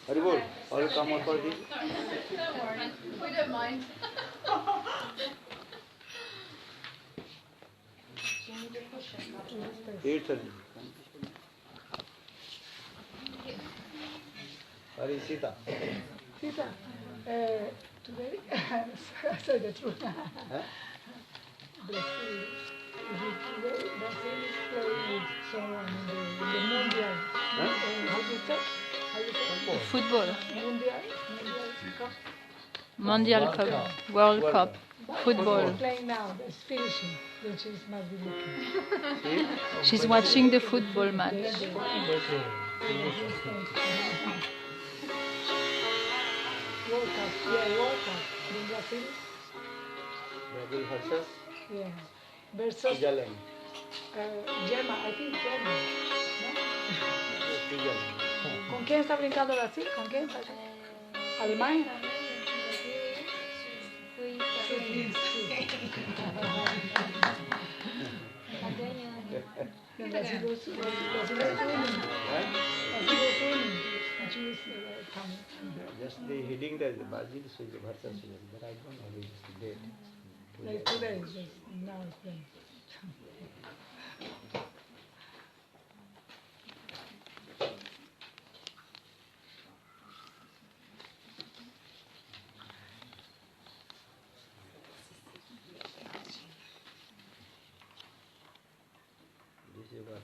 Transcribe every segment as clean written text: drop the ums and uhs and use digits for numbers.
Very good. All come out for this. Don't worry, we don't mind. 8:30. Where is Sita? Sita, today, say the truth. Huh? Brazil, today Brazil is playing with someone in the Mundial. Huh? How do you say? Football. Mundial Cup. Mondial Cup. World Cup. Football. She's playing now. It's finishing. Then she must be looking. She's watching the football match. World Cup. Yeah, World Cup. In Brazil. Brazil versus Yeah. Versus Switzerland. Germany. I think Germany. ¿No? Switzerland. ¿Con quién está brincando Brasil? ¿Con quién? Alemania. Brasil was winning. Just the heading there, Brazil versus Switzerland, but I don't know which date. Like today, just now it's playing. This is what.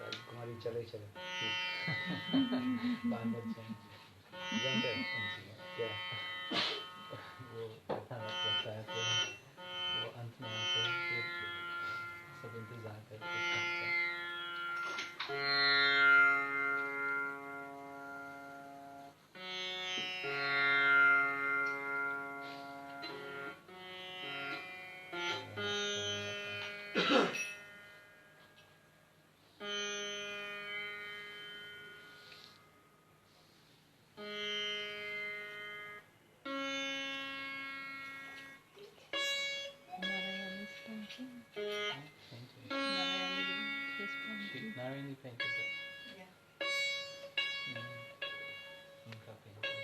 राजकुमारी चले चले क्या वो लगता है कि वो अंत में आके फिर सब इंतजार करते हैं। Narayani painted it. Yeah. Inka painted.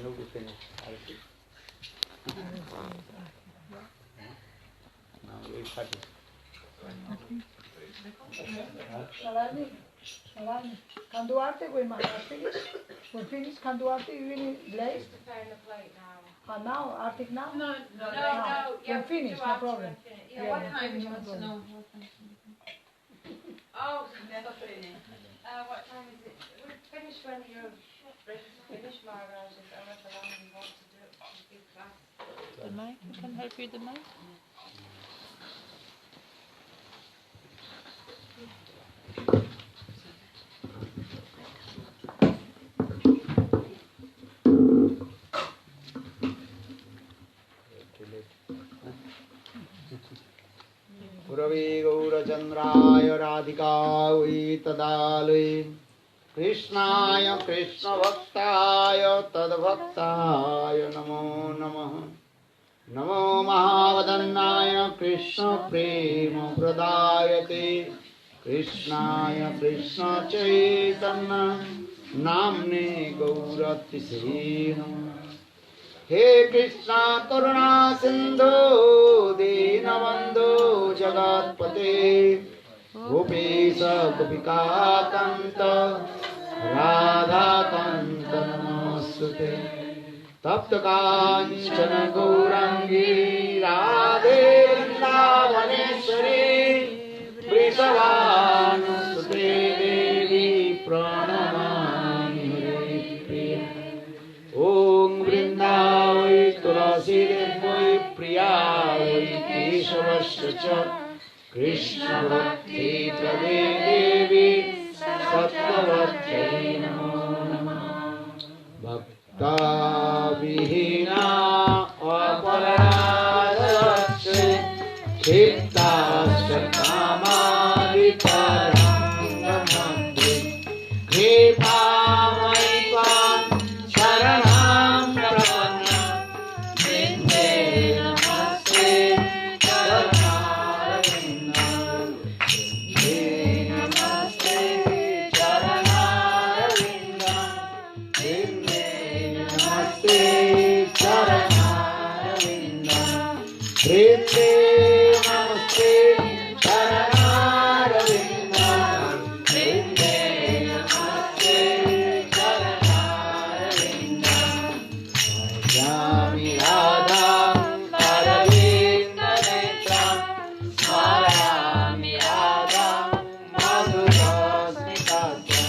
then we'll be finished. Arati. Now 8:30. Salami. Can Duarte go in my finish? We'll finish. Can Duarte even blessed? Now, Arctic now? No. We'll finish, no problem. Yeah, what time do you want to know? Oh, what time is it? We'll finish when you're ready to finish, Maharaj, if however long you want to do it, to do class. The mic, I can help you with the mic. पुरवे गौरचन्द्राय राधिकायै तदालये कृष्णाय कृष्णभक्ताय तद्भक्ताय नमो नमः। नमो महावदन्नाय कृष्णप्रेम प्रदायते कृष्णाय कृष्णचैतन्य नाम्ने गौरतिसे नमः। हे कृष्णा करुणा सिंधु दीनबंधु जगत्पते गोपीश गोपिका कांत राधा कांत नमस्ते। तप्त कांचन गौरांगी राधे वृंदावनेश्वरी वृषभानुसुते देवी प्रणमामि हरिप्रिये। ओम वृंदावै तुलसी देवै प्रियावै केशवस्य च कृष्ण भक्ति प्रदे देवी सत्यवत्यै नमो नमः। भक्ता विहीना अपराधस्य क्षिप्ताश्च कामादिपराङ्गमध्ये कृपामयि त्वां शरणं प्रपन्नं वृन्दे नमस्ते चरणारविन्दं वृन्दे नमस्ते चरणारविन्दं वृन्दे नमस्ते चरणारविन्दं वृन्दे नमस्ते चरणारविन्दं वृन्दे नमस्ते भजामि राधां अरविन्दनेत्रं स्मरामि राधां मधुरस्मिताभ्यां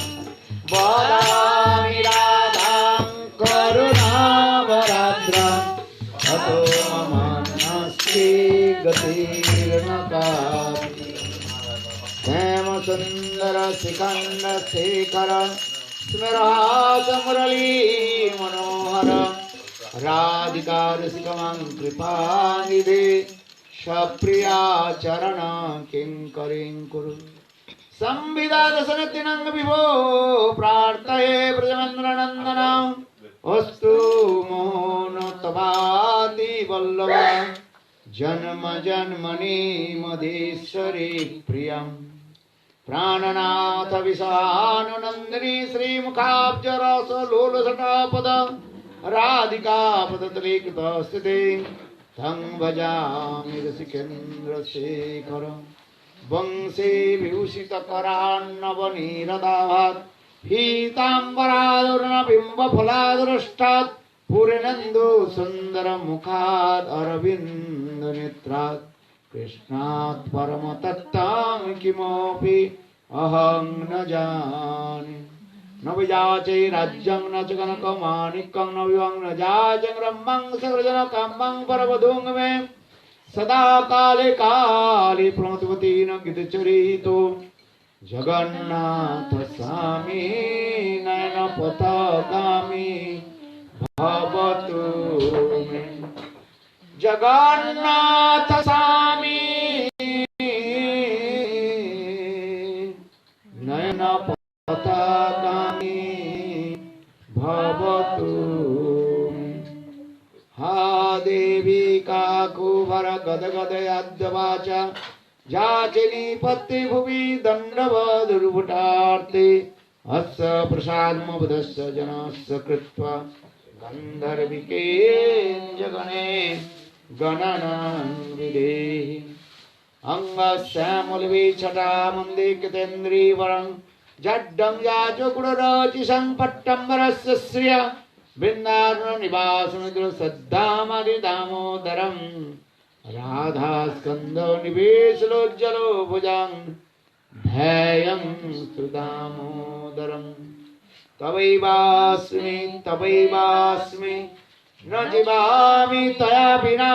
वदामि राधां करुणावराद्राम् अतो मम नास्ति गतिर्न कापि। हेमसुन्दर शिखण्ड शेखर स्मरास मुरली मनोहर राधिका रसिकमं कृपानिधे सप्रिया चरण किङ्करीं कुरु। संविदादशनतिनं विभो प्रार्थये ब्रजमन्द्रनन्दन अस्तु मोहन तवाति वल्लभ जन्म जन्मनि मधेश्वरी प्रियम्। प्राणनाथ विशानुनन्दिनी श्रीमुखाब्जरस लोलसटापद राधिका पदतलीकृतस्थिते तं भजामि रसिकेन्द्रशेखर। वंशे विभूषितकरान्नवनीरदाभात् पीताम्बरादुर्नबिम्बफलादृष्टात् पूर्णेन्दु सुन्दरमुखात् अरविन्दनेत्रात् कृष्णात् परमतत्त्वं किमपि अहं न जाने। न विजाचे राज्यं न च कनकमाणिक्यं न विवं न जाचं ब्रह्मं सकृजनकामं परवधूं मे सदा काले काले प्रणतवती न गितचरितो जगन्नाथ स्वामी नयनपथगामी भवतु मे। जगन्नाथ स्वामी नयनपथगामी भवतु मे। हा देवी काकुभर गदगदयाद्यवाचा जाचिनी पत्ति भुवि दण्डवदुर्भुटार्ते अस्य प्रसादमवदस्य जनस्य कृत्वा गंधर्विके जगने गणनां विदेहि अंगश्यामलवीक्षटामन्दिकृतेन्द्रीवरं जड्डं याचकुडरचिसं पट्टम्बरस्य श्रिय वृन्दावननिवासमिदुरसद्धामदिदामोदरं राधास्कन्धो निवेशलोज्जलो भुजं ध्येयं सुदामोदरम् तवैवास्मि न जीवामि तया विना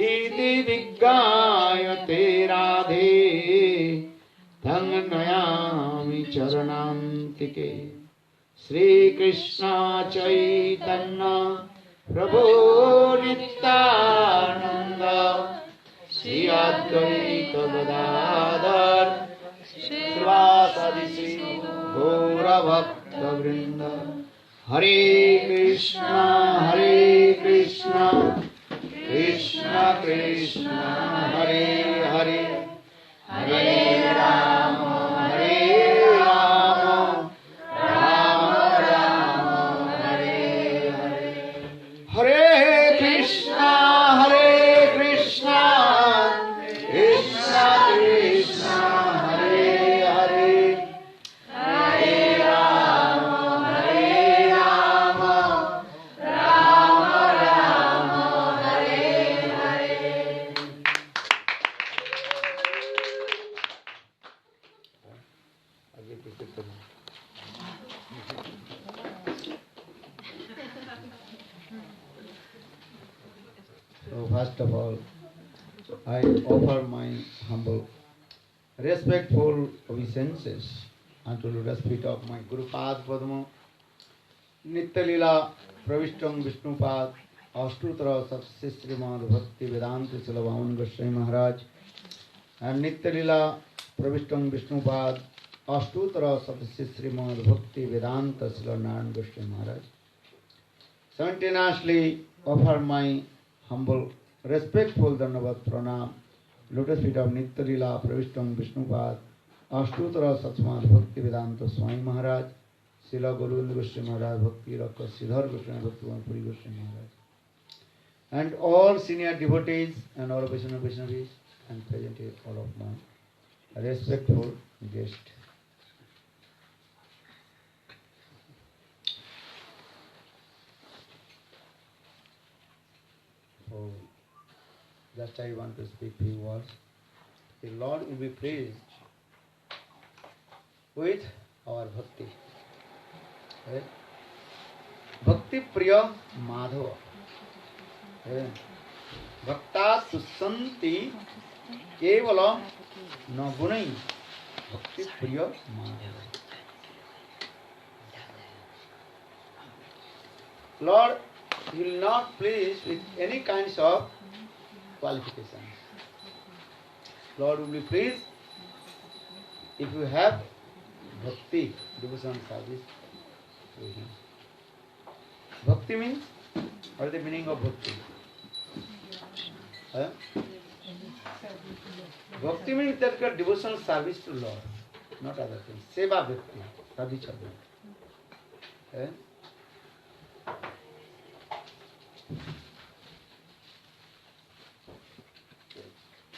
इति विज्ञायते राधे तं नयामि चरणान्तिके श्रीकृष्ण चैतन्य प्रभो नित्यानन्द श्री अद्वैत गदाधर श्रीवासादि श्री गौरभक्तवृन्द हरे कृष्ण कृष्ण कृष्ण हरे हरे हरे राम राम राम हरे हरे हरे कृष्ण कृष्ण कृष्ण हरे हरे हरे राम राम राम हरे हरे आगे पीछे करना So first of all, I offer my humble, respectful obeisances unto lotus feet of my Guru Pad Padma, Nitya Lila Pravishtam Vishnupad, Ashtutra Satsi Srimad Bhakti Vedanta Silavaman Goswami Maharaj, and Nitya Lila Pravishtam Vishnupad, Ashtutra Satsi Srimad Bhakti Vedanta Silavaman Goswami Maharaj. Simultaneously offer my humble, respectful Dandavat Pranam, lotus feet of Nitya Lila Pravishtam Vishnupad, Ashtutra Satsmad Bhakti Vedanta Swami Maharaj, Srila Govinda Goswami Maharaj, Bhakti Rakha Siddhar Goswami Bhakti Puri Goswami Maharaj, and all senior devotees and all Vaishnavis, and present here all of my respectful guests. So, just I want to speak few words. The Lord will be pleased with our bhakti. Right? Bhakti Priya Madhava. Right? Bhakta Susanti Kevala Nagunai. Bhakti Priya Madhava. Lord will not please with any kinds of qualifications. Lord will be pleased if you have bhakti, devotion service to Him. Bhakti means, what is the meaning of bhakti? Huh? Bhakti means that you have devotional service to Lord, not other things. Seva bhakti, sadhichabha. Huh?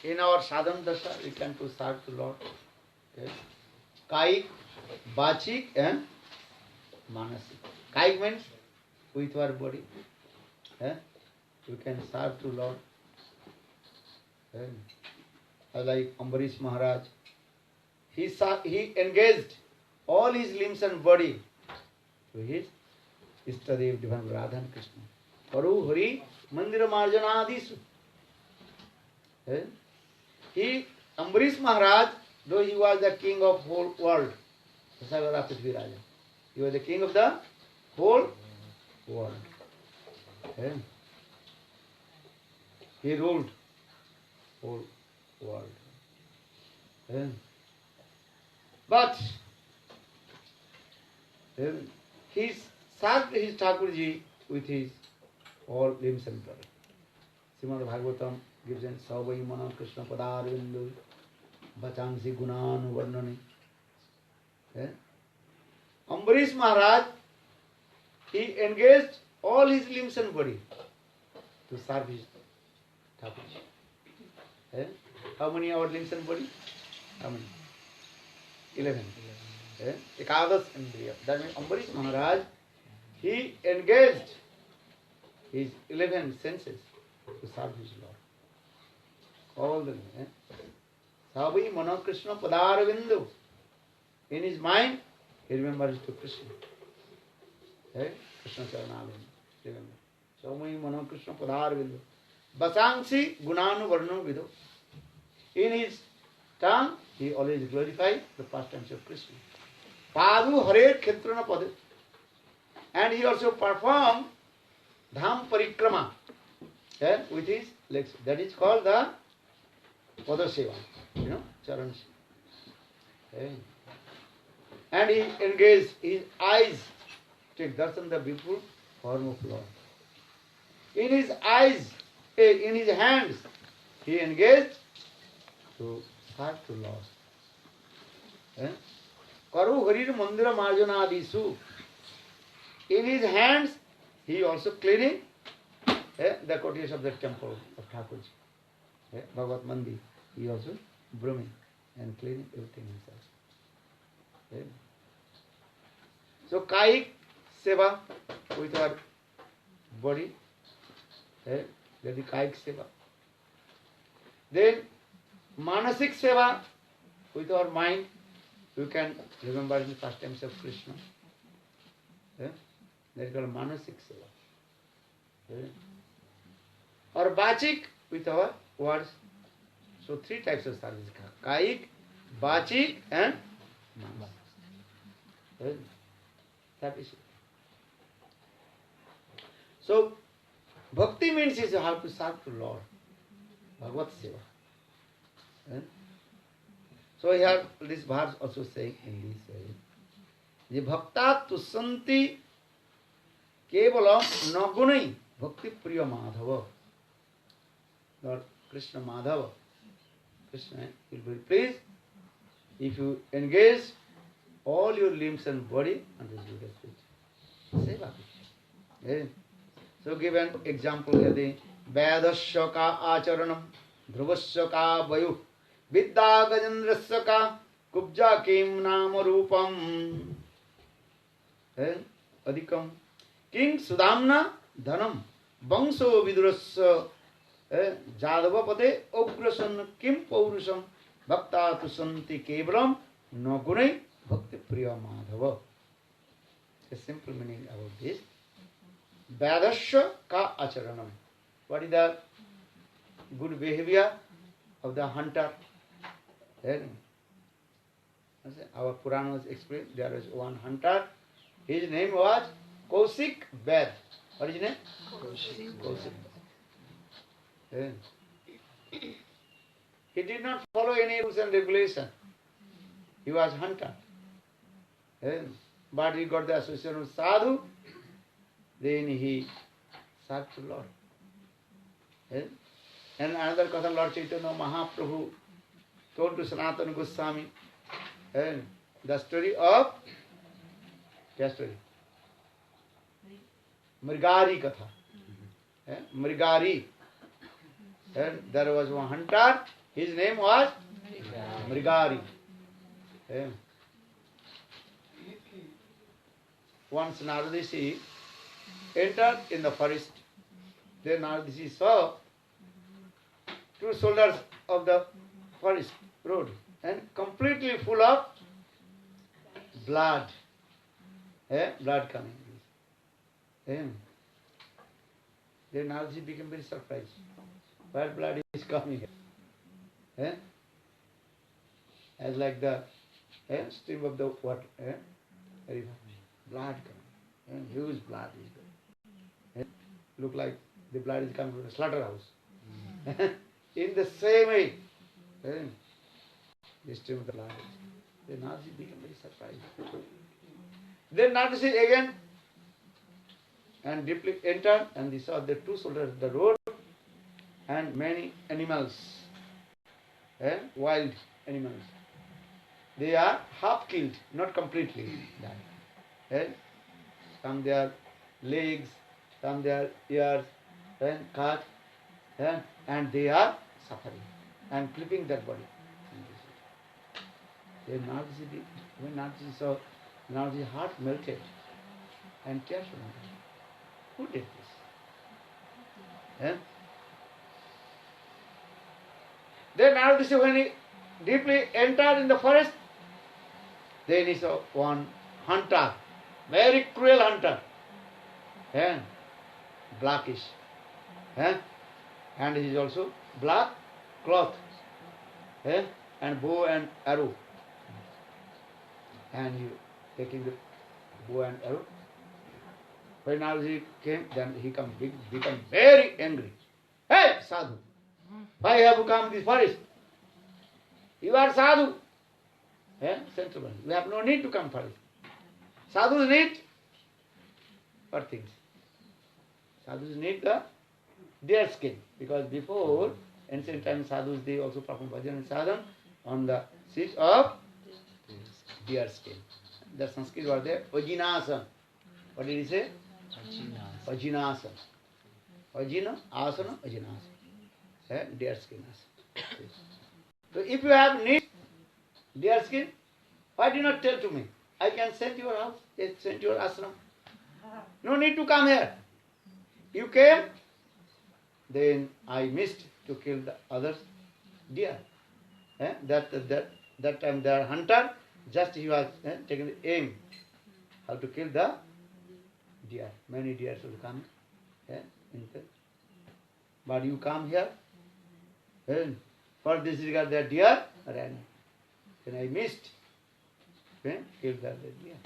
In our sadhana dasha, we can to serve to Lord. Okay. Kaik, bachik and manasik. Kaik means with our body. We can serve to Lord. Like Ambarish Maharaj, he engaged all his limbs and body to his Ishtadev Divine Radha and Krishna. Paru Hari Mandira Marjana Adisu. Ambarish Maharaj, though he was the king of whole world, he was the king of the whole world. He ruled whole world. But he served his Thakurji with his all limbs and body. Srimad Bhagavatam gives in Savai Mana Krishna Padarvindu Bachangsi Gunan Varnani. Ambarish Maharaj, he engaged all his limbs and body to serve his Thakurji. Eh? How many our limbs and body? How many? 11. Eh? Ekadas Indriya. That means Ambarish Maharaj, he engaged his 11 senses to serve his Lord. All the Savi Mano Krishna Padaravindu. In his mind, he remembers to Krishna. Eh? Krishna Charanavim. Remember. Savi Mano Krishna Padaravindu. Basangsi Gunanu Varnu Vidu. In his tongue, he always glorified the pastimes of Krishna. Padu Hare Khetrana Padu. And he also performed Dham Parikrama with his legs. That is called the Padaseva. You know, Charan. And he engaged his eyes to darshan the beautiful form of Lord. In his eyes, in his hands, he engaged to serve to Lord. Karu Harir Mandira Marjana Adisu. In his hands, he also cleaning the courtyards of the temple of Thakurji. Bhagavat Mandir. He also brooming and cleaning everything himself. So Kaik Seva with our body. That is Kaik Seva. Then Manasik Seva with our mind. You can remember the pastimes of Krishna. That is called Manasik Seva. Or Bachik with our words. So 3 types of service. Kaik, Bachik and Manas. That is it. So Bhakti means is how to serve to Lord. Bhagavad Seva. So here this verse also saying in this way. The Bhakta Tusanti Kevalam Nagunai Bhakti Priya Madhava. Lord Krishna Madhava. Krishna will be pleased if you engage all your limbs and body under his lotus feet. Seva. So give an example here. Vedasya ka acharanam dhruvasya ka vayu vidya gajandrasya ka kubja kim nama rupam adhikam king sudamna dhanam bangso vidurasya jadava pade ugrasan kim paurusam bhakta tusanti kevalam nagunai bhakti priya madhava. A simple meaning about this. Vedasya ka acharanam. What is the good behavior of the hunter? Our Puranas explain there was one hunter. His name was Kausik Ved. What is his name? Kausik. He did not follow any rules and regulation. He was hunter. But he got the association of sadhu. Then he served to Lord. And another Katha, Lord Chaitanya Mahaprabhu told to Sanatana Goswami the story of Mrigari Katha. Mrigari. And there was one hunter. His name was Mrigari. Once Naradishi entered in the forest. Then Naradishi saw 2 shoulders of the forest road and completely full of blood. Blood coming. Then Naradishi became very surprised. Where blood is coming? As like the stream of the water. River. Blood coming. Huge blood is there. Look like the blood is coming from the slaughterhouse. In the same way, the stream of the blood. Then Naradishi became very surprised. Then Naradishi again and deeply entered and he saw the 2 shoulders of the road and many animals, wild animals. They are half killed, not completely died. Some their legs, some their ears cut, and they are suffering and clipping their body. Then Narad, when Narad saw, Narad's heart melted and tears from him. Who did this? Then Narad, when he deeply entered in the forest, then he saw one hunter, very cruel hunter, blackish, and he is also black cloth, and bow and arrow, and he taking the bow and arrow. When Narad came, then he become very angry. Hey, sadhu, why have you come this forest? You are sadhu. Gentlemen, we have no need to come forest. Sadhus need for things. Sadhus need the deer skin, because before ancient times sadhus they also perform bhajan and sadhan on the seat of deer skin. The Sanskrit was there, Vajinasana. What did he say? Vajinasana. Vajina, asana, Vajinasana. Deer skin asana. So if you have need deer skin, why do you not tell to me? I can send your house, send your ashram. No need to come here. You came, then I missed to kill the others deer. That time the hunter, just he was taking the aim how to kill the deer. Many deer will come. But you come here, for this regard the deer ran. Then I missed. Killed the deer.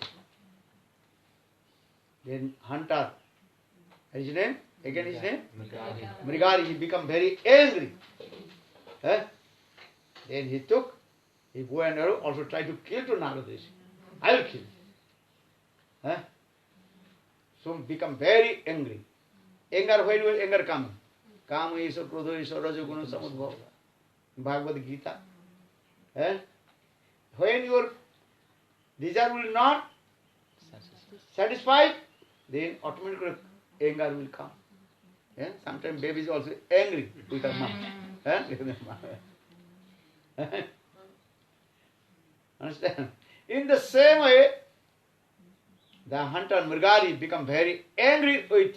Then hunter, his name? Again his name? Mrigari. He become very angry. Then he took his bow and arrow, also tried to kill to Narad. I will kill. So become very angry. Anger, where will anger come? Kama is Krodha is Rajaguna Samudbhava. Bhagavad Gita. When your desire will not satisfy, then automatically anger will come. Sometimes baby is also angry with her mom. Understand? In the same way, the hunter Mrigari become very angry with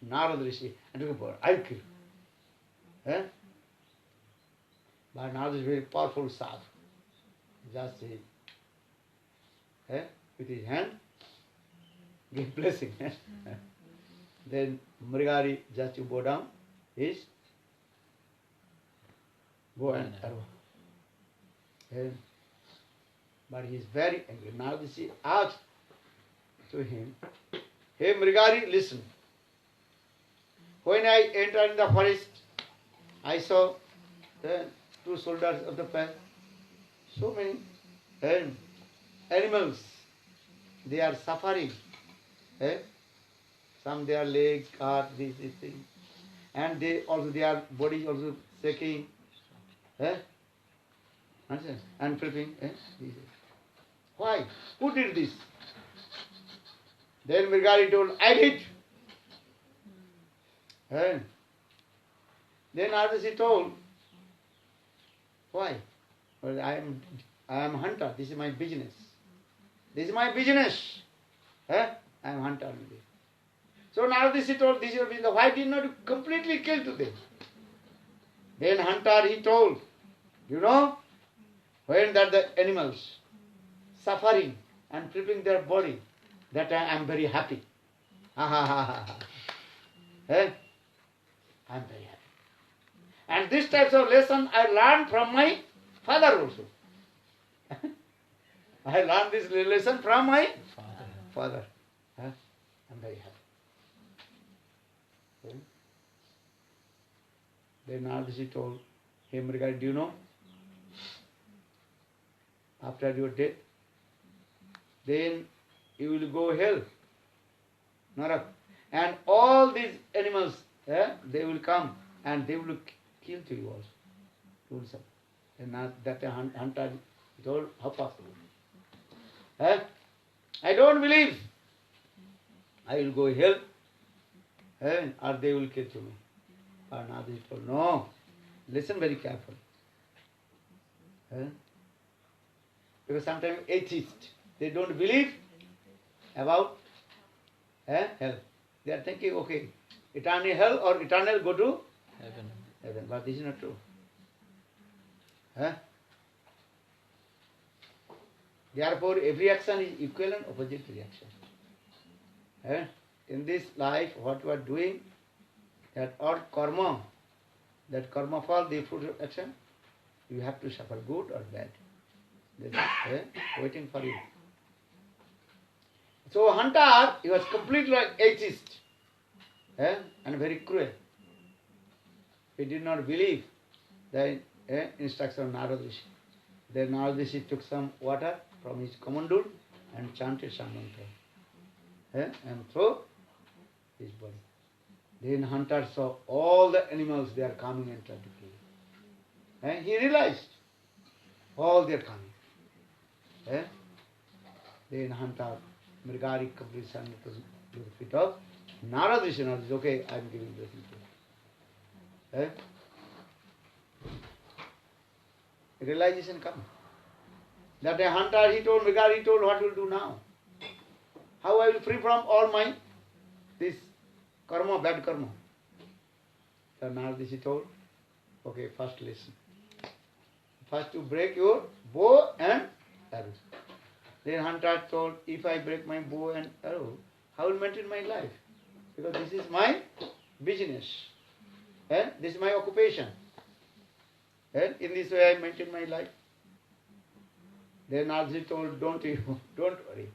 Narad Rishi and took a bird. I will kill. But Narad is very powerful sadhu. Just with his hand, give blessing. Then Mrigari just to bow down his bow and arrow. But he is very angry. Now he asked to him, hey Mrigari, listen. When I entered in the forest, I saw the 2 soldiers of the path. So many animals, they are suffering. Some their legs cut, this thing. And their body also shaking. And flipping. Why? Who did this? Then Mrigari told, I did. Then Ardasi told, why? Well, I am hunter. This is my business. This is my business. I am hunter only. So Narad told, this is your business. Why did not completely kill to them? Then hunter he told, you know, when that the animals suffering and flipping their body, that I am very happy. Ha ha ha ha. I am very happy. And this types of lesson I learned from my father also. I learned this lesson from my father. I am very happy. Then Narad told him, Mrigari, do you know? After your death, then you will go hell, Narak. And all these animals, they will come and they will kill to you also. And that hunter told, how possible? I don't believe I will go hell. or they will kill me. But Naradaji told, no, listen very carefully. Because sometimes atheists, they don't believe about hell. They are thinking, okay, eternal hell or eternal go to heaven. But this is not true. Therefore, every action is equal and opposite reaction. In this life, what you are doing, that all karma, that karma fall, the fruit of action, you have to suffer good or bad. This is waiting for you. So Hunter, he was completely atheist and very cruel. He did not believe the instruction of Narada Rishi. Then Narada Rishi took some water from his kamandul and chanted some mantra and threw his body. Then Hunter saw all the animals, they are coming and trying to kill him. He realized all they are coming. Then Hunter, Mrigari completely surrendered to the feet of Narada Rishi. Narada Rishi, okay, I am giving blessing to you. Realization comes. That day Hunter, he told, Mrigari, he told, what will do now? How I will free from all my, this karma, bad karma. So Narada Rishi told, okay, first listen. First you break your bow and arrow. Then Hunter told, if I break my bow and arrow, how will I maintain my life? Because this is my business. This is my occupation. In this way I maintain my life. Then Narada told, don't worry.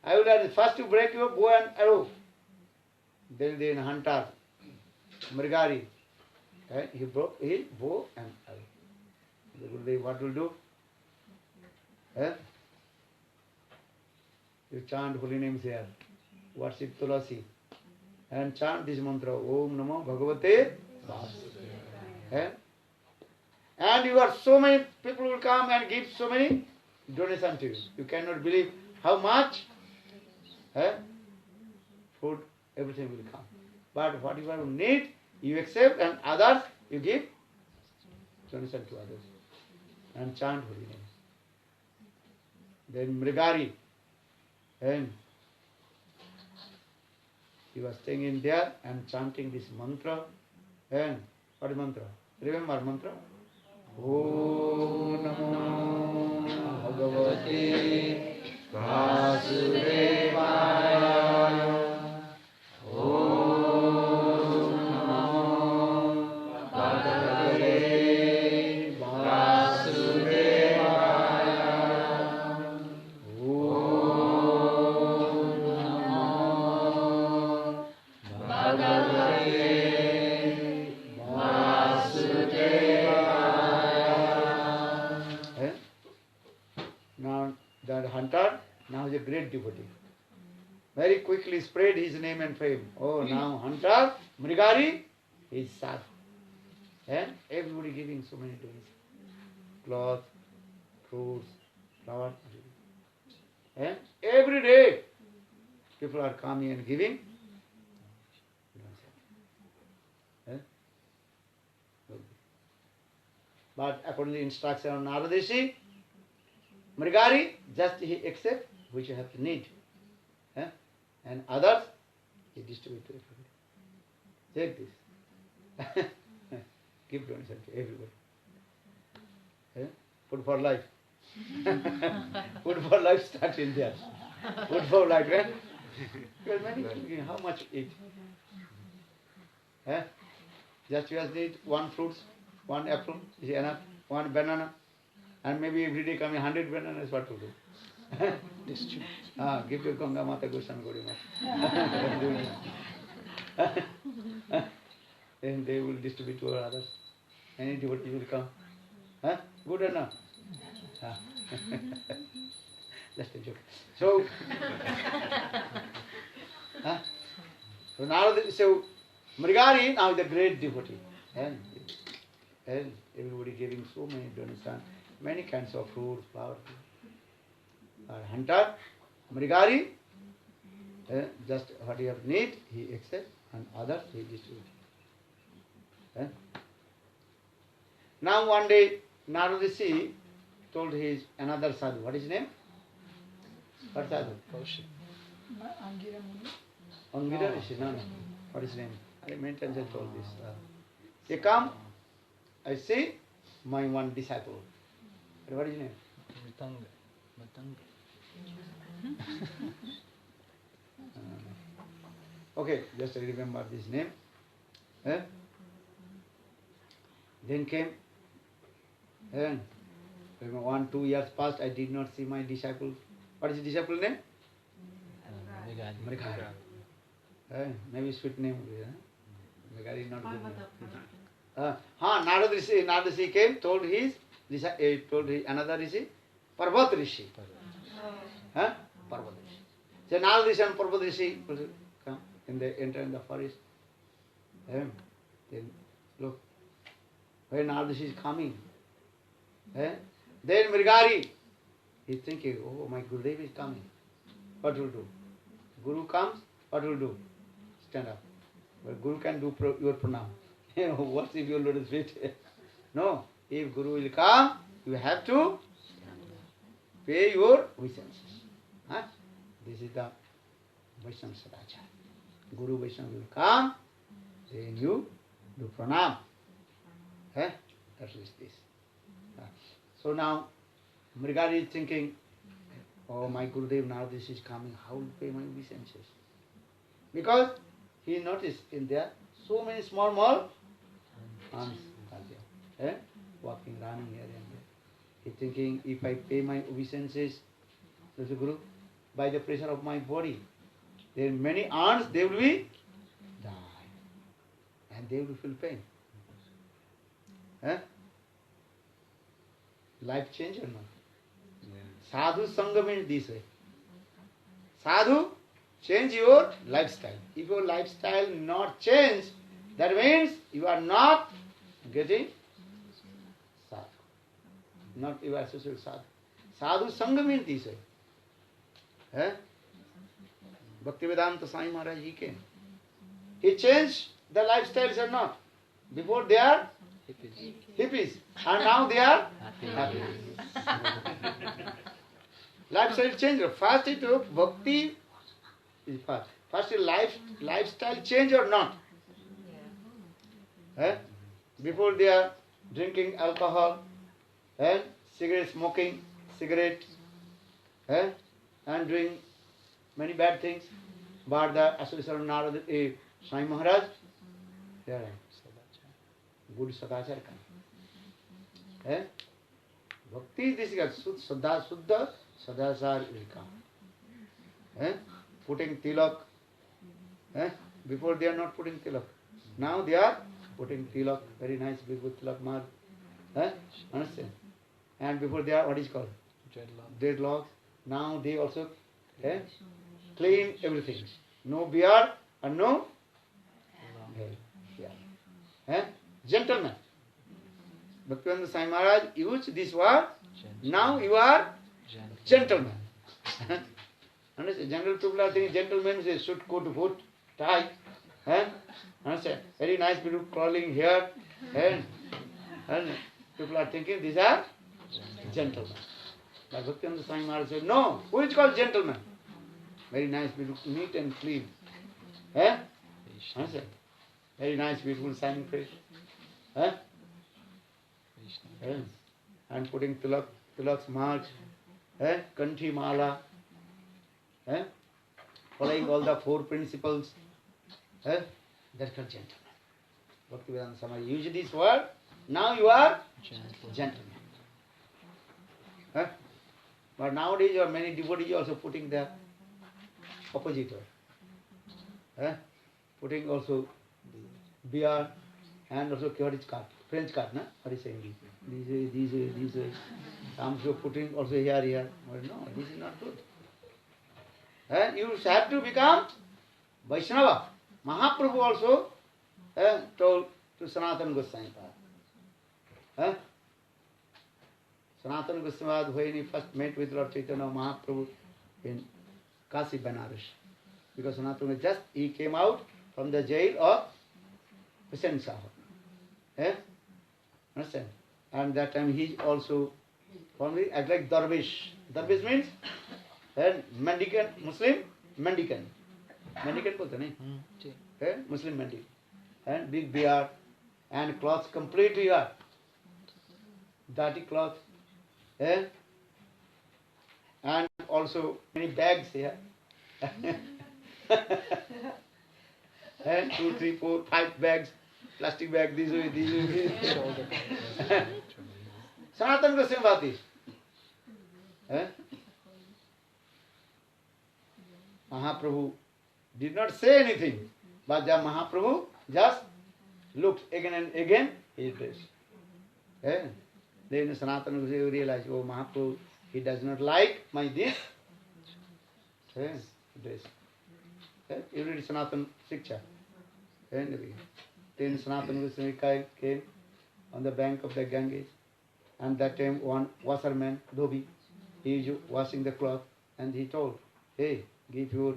I will have first to break your bow and arrow. Then Hunter, Mrigari, he broke his bow and arrow. The Gurudev, what will do? You chant holy names here, worship Tulasi, and chant this mantra, Om Namo Bhagavate Vasudevaya. And you are so many people will come and give so many donations to you. You cannot believe how much food, everything will come. But whatever you need, you accept, and others you give donation to others. And chant holy names. Then Mrigari, and he was staying in there and chanting this mantra. And what is mantra? Remember mantra? Om Namo Bhagavate Vasudevaya. Om Namo Bhagavate Vasudevaya. Hunter, now is a great devotee. Very quickly spread his name and fame. Oh, now Hunter, Mrigari, is sad. And everybody giving so many donations. Cloth, fruits, flowers. And every day, people are coming and giving. But according to the instruction of Narada Rishi, Mrigari, just he accept which you have to need. And others, he distribute to everybody. Take this. Give donation to everybody. Food for life. Food for life starts in there. Food for life, right? Because many people, how much eat? Just you just need one fruit, one apple is enough, one banana. And maybe every day coming 100 bananas, what to do? Give your Ganga Mata Goswami Gauri Mata. Then they will distribute to others. Any devotee will come. Good or not? Just a joke. So, so Mrigari now is a great devotee. And everybody giving so many donations. Many kinds of fruits, flowers. Hunter, Mrigari, Just what you have need, he accepts, and others he distributes. Now one day, Narada Rishi told his another sadhu. What is his name? What sadhu? Kaushik. Angira Muni. Angira Rishi, no. What is his name? I many times I told this. He come, I see my one disciple. What is his name? Mritanga. Okay, just remember this name. Then came, and 1-2 years passed, I did not see my disciple. What is his disciple name? Mrighari. Maybe sweet name. Mrighari is not good name. Narada Rishi came, told his another Rishi, Parvat Rishi. Parvat Rishi. So Narada Rishi and Parvat Rishi come in the enter in the forest. Then look, when Narada Rishi is coming, then Mrighari is thinking, oh, my Gurudev is coming. What will do? Guru comes, what will do? Stand up. But Guru can do your pranam. Worship your lotus feet. No, if Guru will come, you have to pay your obeisances. This is the Vaishnava Sadachara. Guru Vaishnava will come, then you do pranam. That is this. So now, Mrighari is thinking, oh, my Gurudev Narada is coming, how will pay my obeisances? Because he noticed in there so many small arms are there, walking, running here and there. He thinking, if I pay my obeisances to the Guru, by the pressure of my body, then many arms, they will be die. And they will feel pain. Life change or not? Sadhu Sangha means this way. Sadhu, change your lifestyle. If your lifestyle not change, that means you are not getting sadhu. Not you are associated with sadhu. Sadhu Sangha means this way. Bhaktivedanta Swami Maharaj, he came. He changed the lifestyles or not? Before they are hippies. And now they are happy. Lifestyle change. First it was bhakti is first. First lifestyle change or not? Before they are drinking alcohol and cigarette smoking, and doing many bad things. But the association of Narada Swami Maharaj, they are good sadachar. Bhakti, this is Suddha sadachar will come. Putting tilak. Before they are not putting tilak. Now they are putting tilak, very nice, big tilak mar. Understand? And before they are, what is called? Dreadlocks. Now they also clean everything. No beard and no hair. Gentleman. Bhaktivedanta Swami Maharaj used this word. Now you are gentleman. Understand? General people are thinking gentlemen say suit, coat, boot, tie. Understand? Very nice people crawling here. And people are thinking these are gentlemen. But Bhaktivedanta Swami Maharaj said, no, who is called gentleman? Very nice, beautiful, neat and clean. Understand? Very nice, beautiful, shining face. And putting tilak's marks, kanthi mala, following all the 4 principles. That's called gentleman. Bhaktivedanta Swami used this word. Now you are gentleman. But nowadays there are many devotees also putting the opposite word. Putting also beard and also what is card? French card, na? What is saying? These way. Some people putting also here. But no, this is not good. You have to become Vaishnava. Mahaprabhu also told to Sanatana Goswami. Sanatana Goswami, when he first met with Lord Chaitanya Mahaprabhu in Kashi, Benares. Because Sanatana just, he came out from the jail of Hussain Shah. Eh? Understand? And that time he also formally act like Darvish. Darvish means mendicant, Muslim mendicant. Mendicant bolte nahi? Muslim mendicant. And big beard and clothes completely dirty cloth. And also many bags here. And 2, 3, 4, 5 bags, plastic bag, these way. Sanatan ko same baat is. Mahaprabhu did not say anything, but Mahaprabhu just looked again and again his dress. Then Sanatana Goswami realized, oh, Mahaprabhu, he does not like my this dress. You read Sanatana Shiksha. Then Sanatana Goswami came on the bank of the Ganges, and that time one washerman, Dhobi, he is washing the cloth, and he told, hey, give your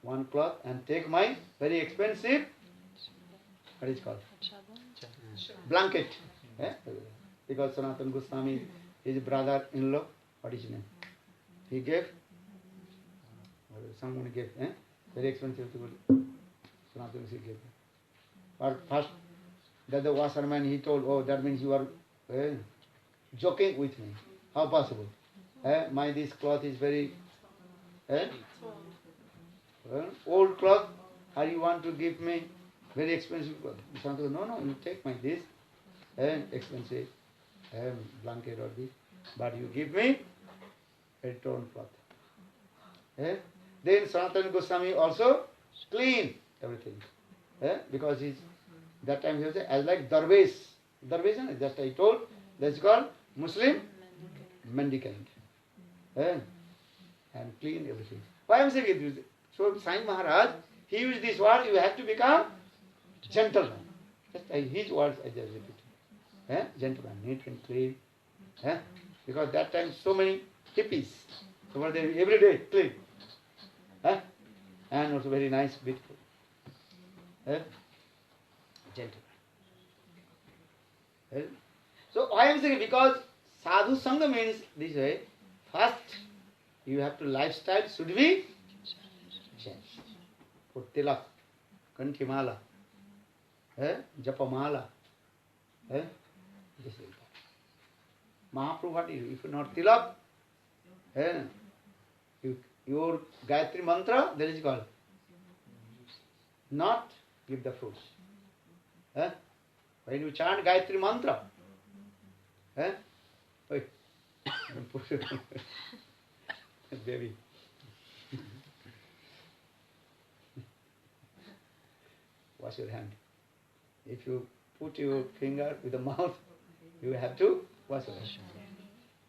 one cloth and take my very expensive, what is it called? Blanket. Because Sanatana Goswami, his brother-in-law, what is his name? He gave, someone gave, very expensive Sanatana Goswami gave. But first, that the washerman, he told, oh, that means you are joking with me. How possible? My this cloth is very old cloth, or you want to give me very expensive cloth? Sanatana, no, you take my this expensive blanket or this, but you give me a torn cloth. Then Sanatana Goswami also clean everything. Because that time he was as like Darvish. Darvish, just I told, that's called Muslim mendicant. And clean everything. Why I am saying it? So Sai Maharaj, he used this word, you have to become gentleman. Just his words I just repeat. Gentleman, neat and clean. Because that time so many hippies. So were there every day clean. And also very nice, beautiful. Gentleman. So why I am saying, because sadhu sangha means this way, first you have to lifestyle should be changed. Put tilak, kanthimala, japamala. This is Mahaprabhu, what is it? If you not tilak, your Gayatri mantra, that is called not give the fruits. When you chant Gayatri mantra, baby, wash your hand. If you put your finger with the mouth, you have to wash your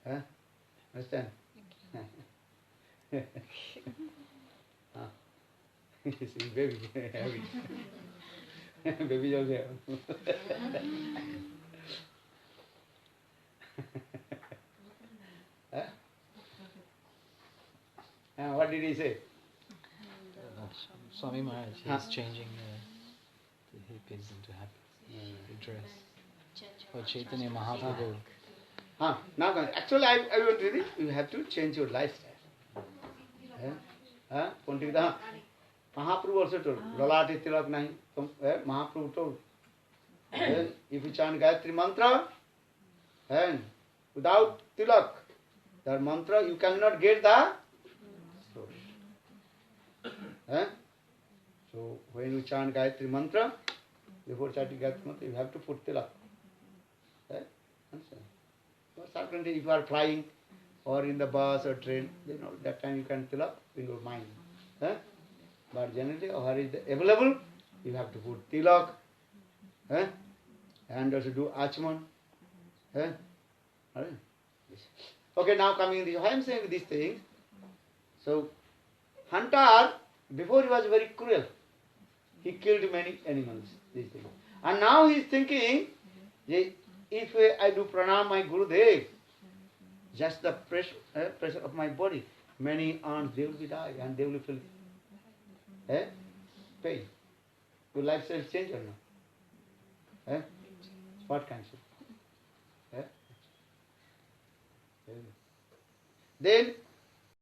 hand. Understand? See, baby, heavy. Baby also have. What did he say? Swami Maharaj, he's changing the hippies into happy dress. For Chaitanya Mahaprabhu. Now, actually, I want to read, you have to change your lifestyle. Mahaprabhu also told, Lalati tilak nahi. Mahaprabhu told, if you chant Gayatri mantra, and without tilak, that mantra, you cannot get the source. So, when you chant Gayatri mantra, before chanting Gayatri mantra, you have to put tilak. Understand? So, certainly, if you are flying or in the bus or train, that time you can tilak in your mind. But generally, where is available, you have to put tilak, and also do achman. Okay, now coming this, why I am saying these things. So, hunter, before he was very cruel. He killed many animals, these things. And now he is thinking, if I do pranam my Gurudev, just the pressure of my body, many ants, they will be die and they will feel Pay. Your lifestyle change or not? What kind of? Then,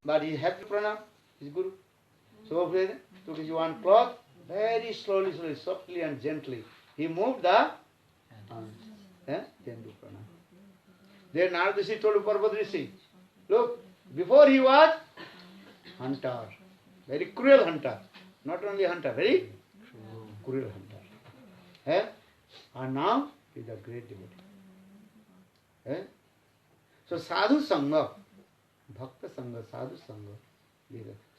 but he had to pranam his guru. So he took his one cloth, very slowly, softly and gently. He moved the hand. Then do pranam. Then Narad Rishi told Parvat Rishi, look, before he was hunter, very cruel hunter. Not only hunter, very cruel hunter. And now he is a great devotee. So sadhu sangha, bhakta sangha, sadhu sangha.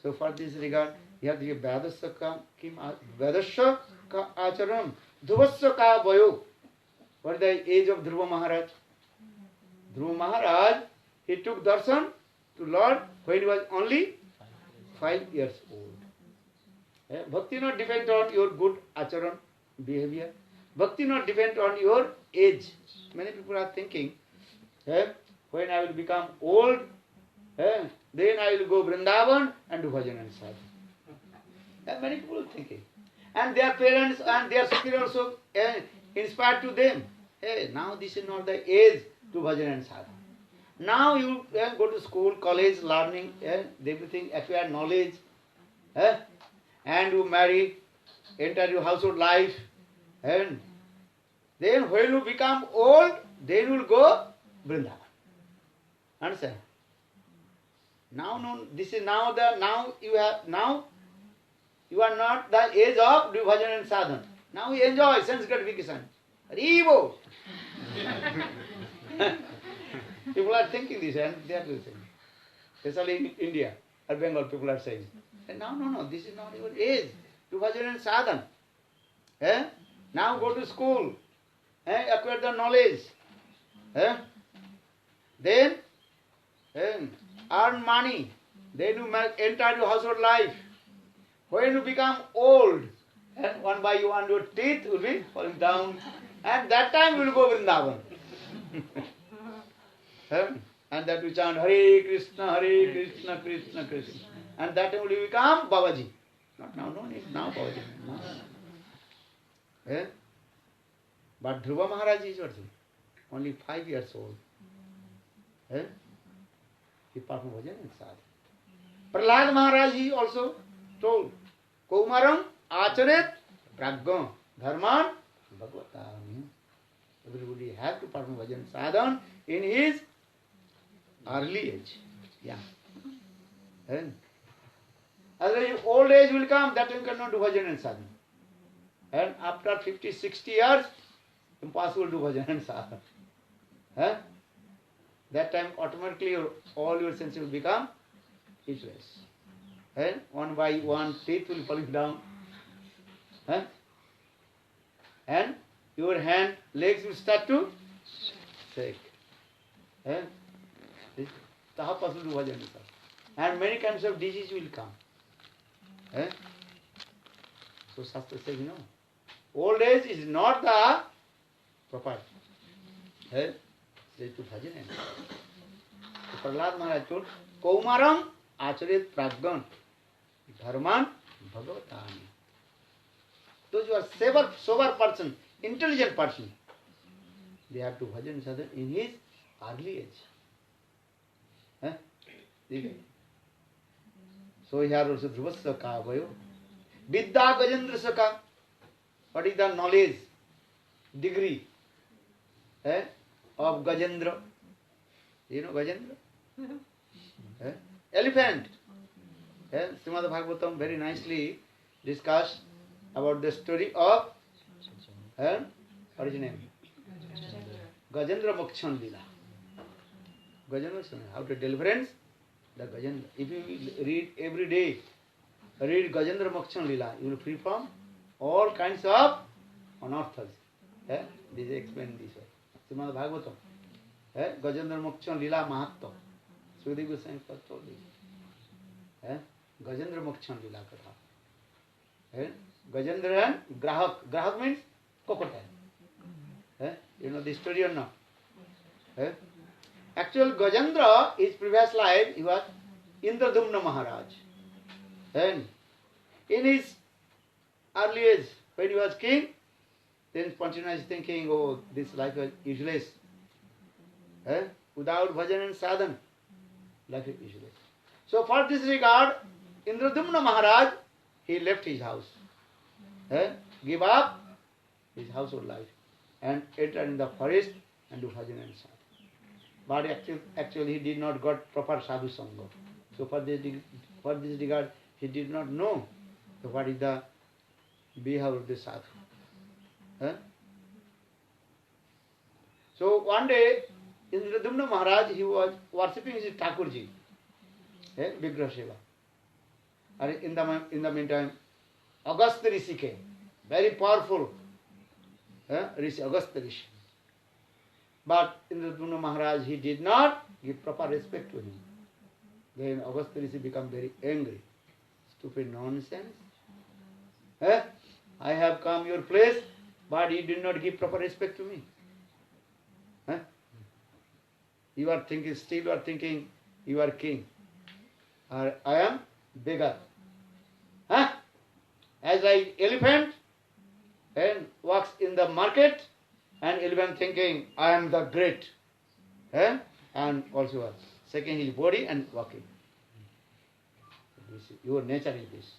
So for this regard, you have to give Vedasya ka acharam, Dhruvasya ka vayo. What is the age of Dhruva Maharaj? Dhruva Maharaj, he took darshan to Lord when he was only 5 years old. Bhakti not depend on your good acharan, behavior. Bhakti not depend on your age. Many people are thinking, when I will become old, then I will go Vrindavan and do bhajan and sadhu. Many people are thinking. And their parents and their superiors also inspired to them. Hey, now this is not the age to bhajan and sadhu. Now you go to school, college, learning, everything, acquire knowledge, and you marry, enter your household life, and then when you become old, then you will go Vrindavan. Understand? Now, no, this is now you are not the age of bhajan and sadhana. Now you enjoy sense gratification. Haribo! People are thinking this and they are saying. Especially in India or Bengal, people are saying. No, this is not your age to bhajan and sadhana. Now go to school, acquire the knowledge, then earn money, then you enter your household life. When you become old, and one by one your teeth will be falling down, and that time you will go Vrindavan. And that you chant Hare Krishna, Krishna Krishna. And that time will become Babaji. Not now, no need now Babaji. No. But Dhruva Maharaj is what? Only 5 years old. He performed bhajan and sadhana. Prahlad Maharaj he also told, Kaumaram acharet pragya dharman bhagavatam. Everybody has to perform bhajan and sadhana in his early age. Yeah. Otherwise old age will come, that you cannot do bhajan and sadhana. And after 50, 60 years, impossible to do bhajan and sadhana. That time automatically all your senses will become useless. One by one teeth will fall down. And your hand, legs will start to shake. How possible to do bhajan and sadhana? And many kinds of disease will come. So Shastra says, no. Old age is not the proper. Say to bhajan and sadhana. Prahlad Maharaj told, Kaumaram acharet pragyan dharman bhagavatam. Those who are sober person, intelligent person, they have to bhajan and sadhana in his early age. So here also Dhruvasya ka vayo. Vidya Gajendra Saka. What is the knowledge, degree of Gajendra? You know Gajendra? Elephant. Srimad Bhagavatam very nicely discussed about the story of what is his name? Gajendra Mokshan Lila. Gajendra, how to deliverance? The Gajendra. If you read every day, read Gajendra Mokshan Lila, you will free from all kinds of unearthals. This is explained this way. Srimad Bhagavatam. Gajendra Mokshan Lila Mahatma. Sukadeva Goswami first told this. Gajendra Mokshan Lila Katha. Gajendra and Grahak. Grahak means crocodile. You know the story or not? Actual Gajendra, his previous life, he was Indradumna Maharaj. And in his early age, when he was king, then Panchana is thinking, oh, this life is useless. Without bhajan and sadhan, life is useless. So for this regard, Indradumna Maharaj, he left his house. Give up his household life and enter in the forest and do bhajan and sadhan. But actually he did not got proper sadhu sangha. So for this regard, he did not know what is the behavior of the sadhu. So one day, Indradumna Maharaj, he was worshipping his Thakurji, Vigraha Seva. And in the meantime, Agastya Rishi came, very powerful Rishi, Agastya Rishi. But Indradumna Maharaj, he did not give proper respect to him. Then Agastya Rishi became very angry. Stupid nonsense. I have come your place, but you did not give proper respect to me. You are thinking, still you are thinking you are king. Or I am beggar. As like elephant and walks in the market, and elephant thinking I am the great. And also shaking his body and walking. Your nature is this.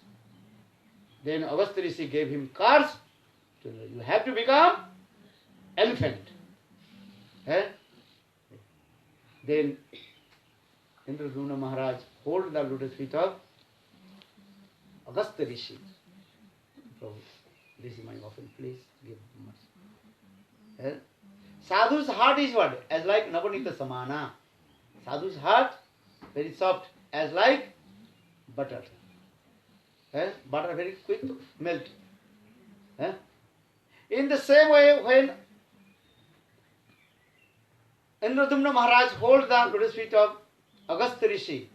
Then Agastya Rishi gave him curse. You have to become elephant. Then Indradumna Maharaj hold the lotus feet of Agastya Rishi. Prabhu, this is my offering, please give mercy. Sadhu's heart is what? As like Navanita Samana. Sadhu's heart very soft, as like butter. Butter very quick to melt. In the same way, when Indradumna Maharaj holds the lotus feet of Agastya Rishi,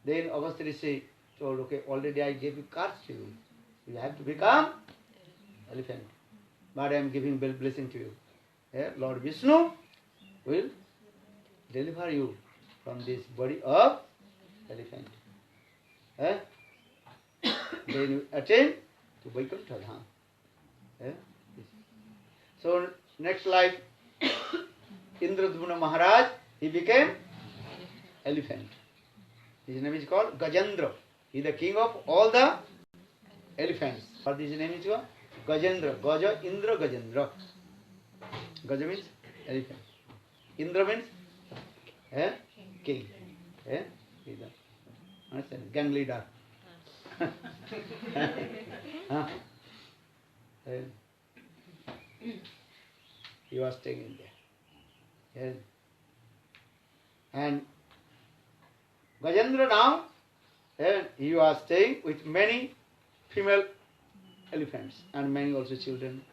then Agastya Rishi told, okay, already I gave you curse to you. You have to become elephant. But I am giving blessing to you. Lord Vishnu will deliver you from this body of elephant. Then you attain to Vaikuntha Dham. So next life, Indradumna Maharaj, he became elephant. His name is called Gajendra. He is the king of all the elephants. What his name is called? Gajendra. Gaja, Indra, Gajendra. Gaja means elephant. Indra means king. Understand? Gang leader. He was staying in there. And Gajendra now, he was staying with many female elephants and many also children.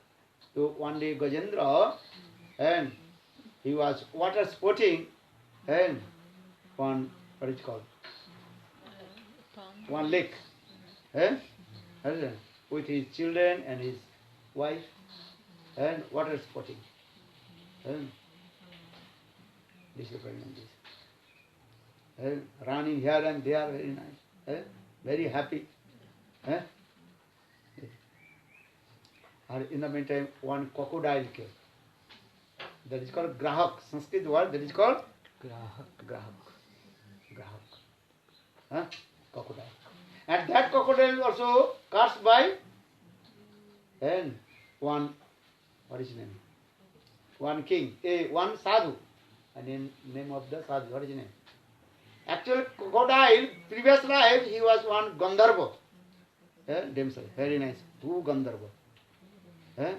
So one day Gajendra, and he was water sporting, and one, what is it called? One lake. With his children and his wife, and water sporting. This is pregnant. Running here and there, very nice. Very happy. And in the meantime, one crocodile came. That is called Grahak. Sanskrit word, that is called Grahak. Crocodile. And that crocodile is also cursed by and one, what is his name? One king, one sadhu. And in name of the sadhu, what is his name? Actually, crocodile, previous life, he was one Gandharva. Damsel, very nice. Two Gandharva.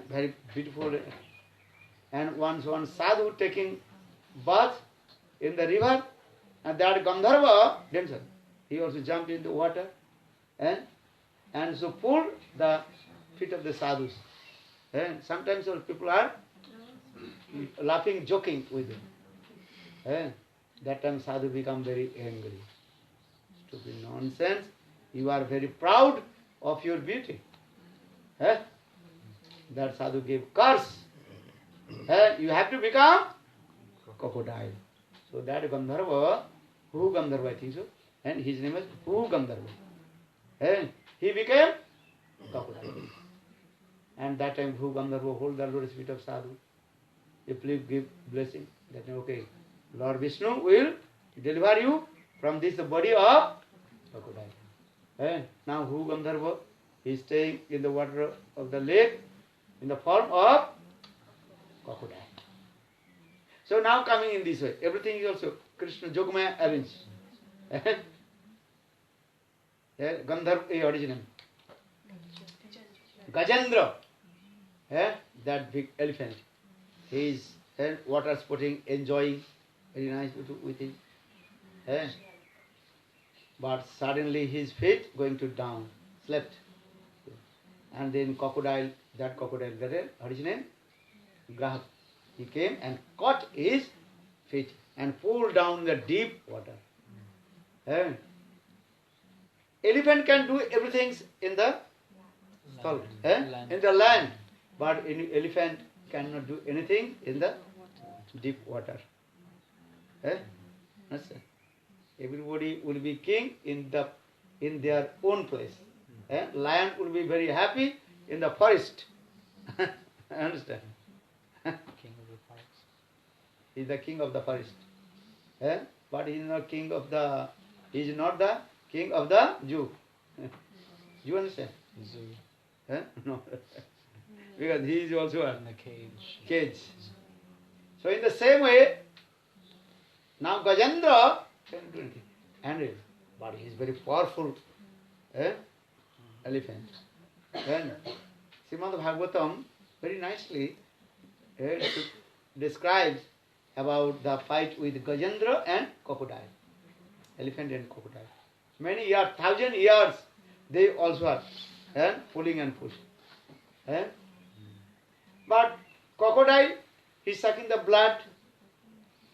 Very beautiful. And one sadhu taking bath in the river, and that Gandharva, damsel, he also jumped into water and so pulled the feet of the sadhus. Sometimes people are laughing, joking with him. That time sadhu become very angry. Stupid nonsense. You are very proud of your beauty. That sadhu gave curse. You have to become crocodile. So that Gandharva, who Gandharva I think so, and his name is who Gandharva. He became crocodile. And that time Bhu Gandharva hold the lotus feet of Sadhu. You please give blessing. That time, okay, Lord Vishnu will deliver you from this body of crocodile. And now Bhu Gandharva is staying in the water of the lake in the form of crocodile. So now coming in this way, everything is also Krishna Yogamaya arranged. Gandharva, what is his name? Gajendra, that big elephant. He is water sporting, enjoying, very nice with him. But suddenly his feet going to down, slept. And then crocodile, what is his name? Grahak. He came and caught his feet and pulled down the deep water. Elephant can do everything in the salt, in the land, but an elephant cannot do anything in the deep water. Everybody will be king in their own place. Lion will be very happy in the forest. Understand? King of the forest. He is the king of the forest. But he is not king of the. He is not the king of the zoo. You understand? Zoo. No. Because he is also In the cage. cage. So in the same way, now Gajendra can do anything. And but he is very powerful elephant. Then Srimad Bhagavatam very nicely describes about the fight with Gajendra and crocodile. Elephant and crocodile. Many years, 1,000 years, they also are pulling and pushing. But crocodile, he is sucking the blood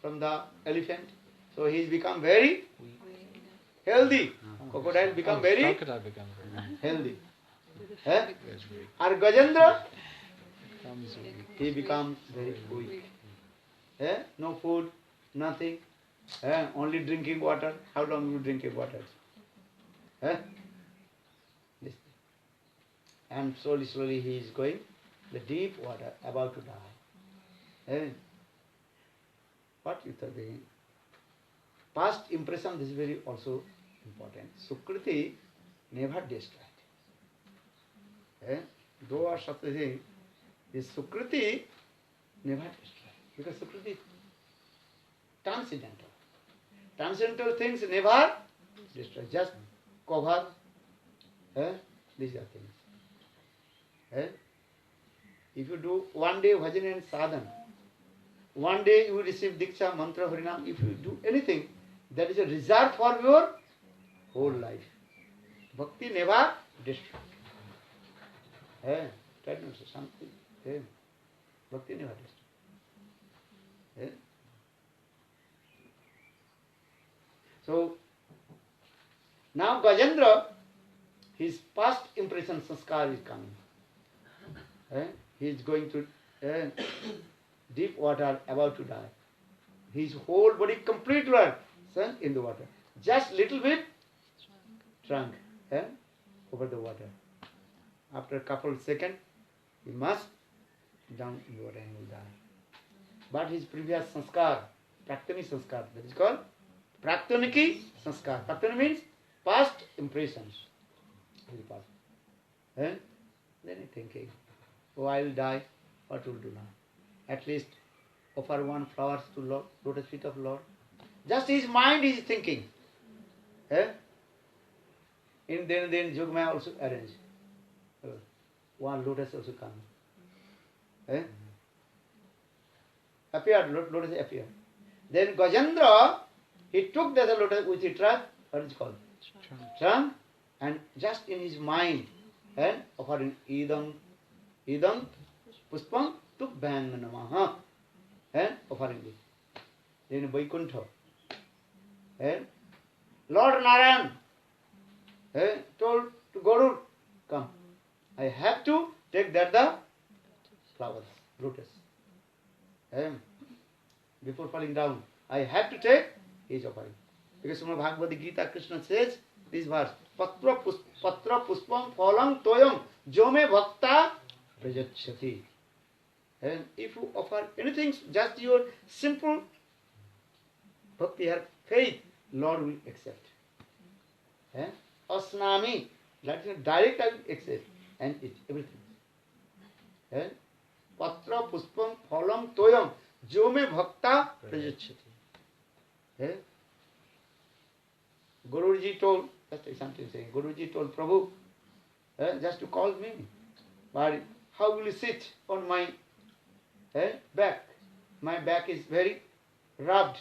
from the elephant. So he has become very healthy. Crocodile become very Crocodile become very healthy. very weak. And Gajendra, Becomes weak. he becomes very weak. No food, nothing. Only drinking water. How long you drinking water? This. And slowly he is going the deep water, about to die. What you think? Past impression, this is very also important. Sukriti never destroyed. Though or such a thing, this Sukriti never destroyed. Because Sukriti is transcendental. Transcendental things never destroy. Just cover. These are things. If you do one day bhajan and sadhana, one day you will receive Diksha, Mantra, Harinam. If you do anything, that is a reserve for your whole life. Bhakti never destroys. Try to say something. Bhakti never destroys. So, now Gajendra, his past impression sanskar is coming. He is going to deep water, about to die. His whole body completely sunk in the water. Just little bit trunk over the water. After a couple of seconds, he must down in the water and will die. But his previous sanskar, praktani sanskar, that is called praktaniki sanskar. Praktani means past impressions. Then he thinking, oh, I will die, what will do now? At least offer one flowers to Lord, lotus feet of Lord. Just his mind is thinking. Then Yogamaya also arranged. One lotus also come. Appeared, lotus appeared. Then Gajendra, he took the lotus with his trunk, what is it called? Trunk, and just in his mind, and offering idam puspam tubbhang namaha, and offering it. Then Vaikuntha, and Lord Narayan told to Garuda, come, I have to take that the flowers, lotus. Before falling down, I have to take his offering. Because Srimad Bhagavad Gita, Krishna says this verse, Patra puspam phalam toyam jome bhakta prajachati. And if you offer anything, just your simple bhakti or faith, Lord will accept. And asnami, that is direct I will accept and eat everything. And patra puspam phalam toyam jo me bhakta prajachati. And Guruji told, that's something saying, Guruji told Prabhu, just to call me, but how will you sit on my back? My back is very rubbed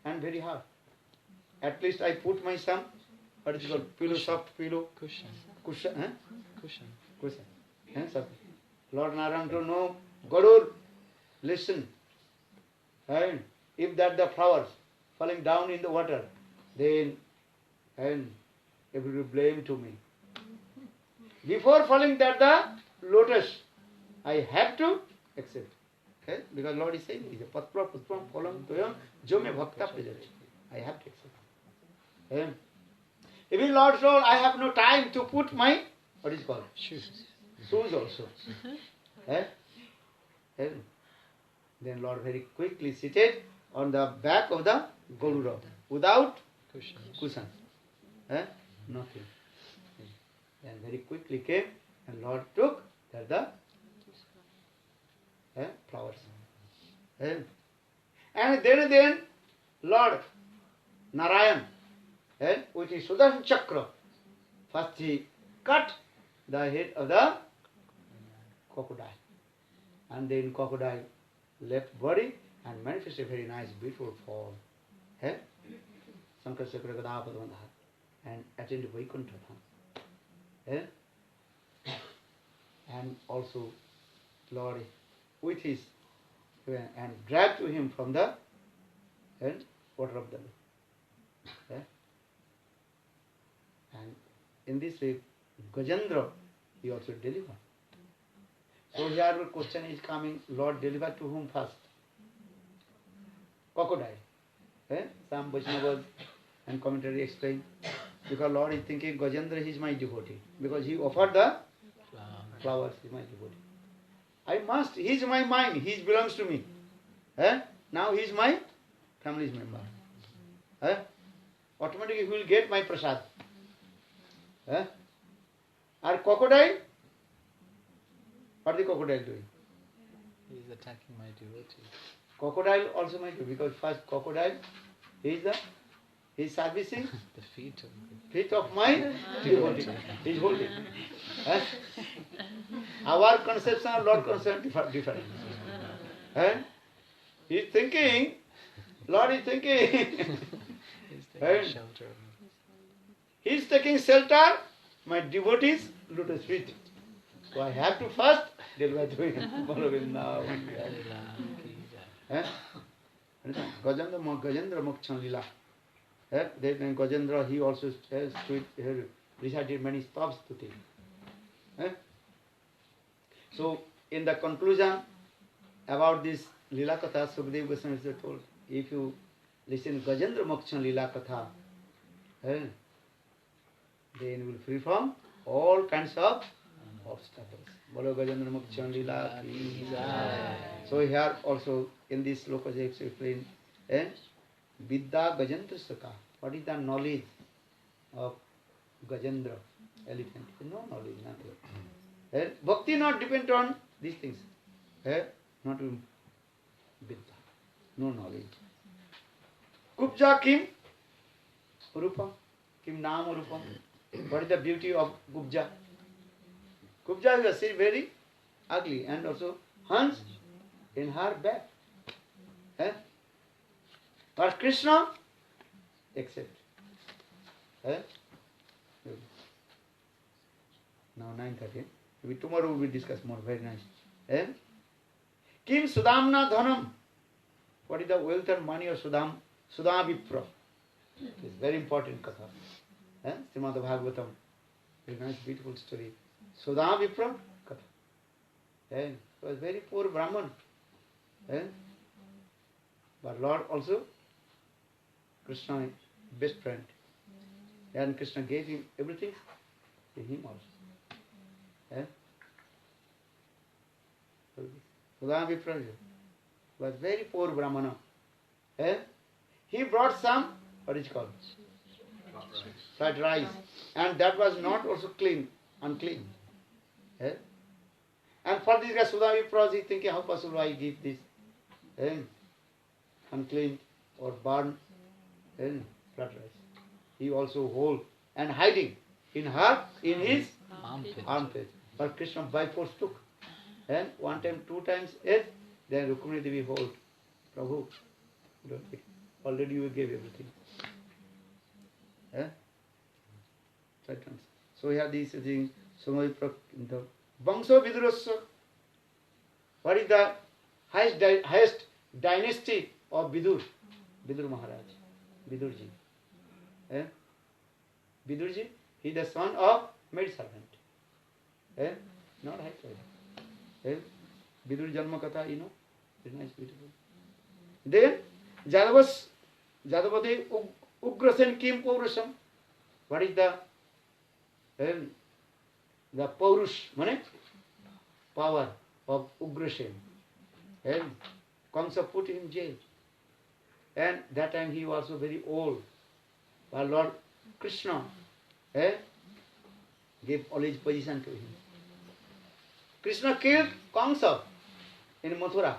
and very hard. At least I put my some, what is it called, pillow, soft pillow, Cushion. cushion, Cushion. cushion. Lord Narayan to know, Gadur, listen. And if that the flowers falling down in the water, then and it will be blame to me. Before falling that the lotus, I have to accept. Okay? Because Lord is saying, patra puspam phalam toyam jo me bhakta prajati. I have to accept. Okay? Even Lord told, I have no time to put my, what is it called? Shoes. Shoes also. Okay? Okay? Then Lord very quickly seated on the back of the Garuda without Cushion. cushion. Nothing. Then very quickly came and Lord took the flowers. And then Lord Narayan with his Sudarshan Chakra, first he cut the head of the crocodile. And then crocodile left body and manifested a very nice beautiful form. Sankara Chakra Gadapadvandha and attended Vaikuntha Dham. And also Lord with his and dragged to him from the water of the lake. And in this way Gajendra he also delivered. So here the question is coming, Lord delivered to whom first? Crocodile. Some Vaishnavas and commentary explain, because Lord is thinking Gajendra is my devotee, because he offered the flowers, he is my devotee. I must, he is my mind, he belongs to me. Now he is my family's member. Automatically he will get my prasad. Or crocodile, what is the crocodile doing? He is attacking my devotee. Crocodile also my devotee, because first crocodile he is servicing The feet of feet of my devotee. He is holding. Our conception of Lord concept different. He is thinking, Lord is thinking, He's taking shelter of me. he is taking shelter, my devotees lotus feet. So I have to first deliver to him. Follow him now. Gajendra Mokshan Lila. Then Gajendra, he also recited many stops to him. So, in the conclusion about this Lila Katha, Sukadeva Goswami is told, if you listen Gajendra Mokshan Lila Katha, then you will free from all kinds of obstacles. Bolo Gajendra Mokshan Lila ki jai. So here also in this sloka they explain, Vidya Gajendra Saka. What is the knowledge of Gajendra, elephant? No knowledge, nothing. Bhakti not depend on these things. Not Vidya, no knowledge. Kubja Kim Rupam, Kim Naam Rupam. What is the beauty of Kubja? Kubja is very ugly and also Hans in her back. But Krishna accept. Now 9:30. Maybe tomorrow we will discuss more. Very nice. Kim Sudamna Dhanam. What is the wealth and money of Sudamvipra? It's very important katha. Srimad Bhagavatam. Very nice, beautiful story. Sudamvipra katha. He was very poor Brahman. But Lord also, Krishna best friend. And Krishna gave him everything to him also. Sudama Vipra was very poor Brahmana. He brought some, what is it called? Fried rice. And that was not also clean, unclean. And for this guy, Sudama Vipra is thinking, how possible I give this unclean or burned fried rice. He also whole and hiding in his armpit. But Krishna by force took. And one time, 2 times, then Rukmini Devi hold. Prabhu, don't take. Already you gave everything. So here this thing, the Vamsa Vidurasya. What is the highest dynasty of Vidur? Vidur Maharaj. Vidurji. Vidurji, he is the son of maid servant. Not high class. Vidur Janma Katha, you know. Very nice, beautiful. Then, Jadavade Ugrasen Kim Paurusam. What is the Paurush, mane? Power of Ugrasen. Kamsa put him in jail. And that time he was also very old. But Lord Krishna gave all his position to him. Krishna killed Kamsa in Mathura.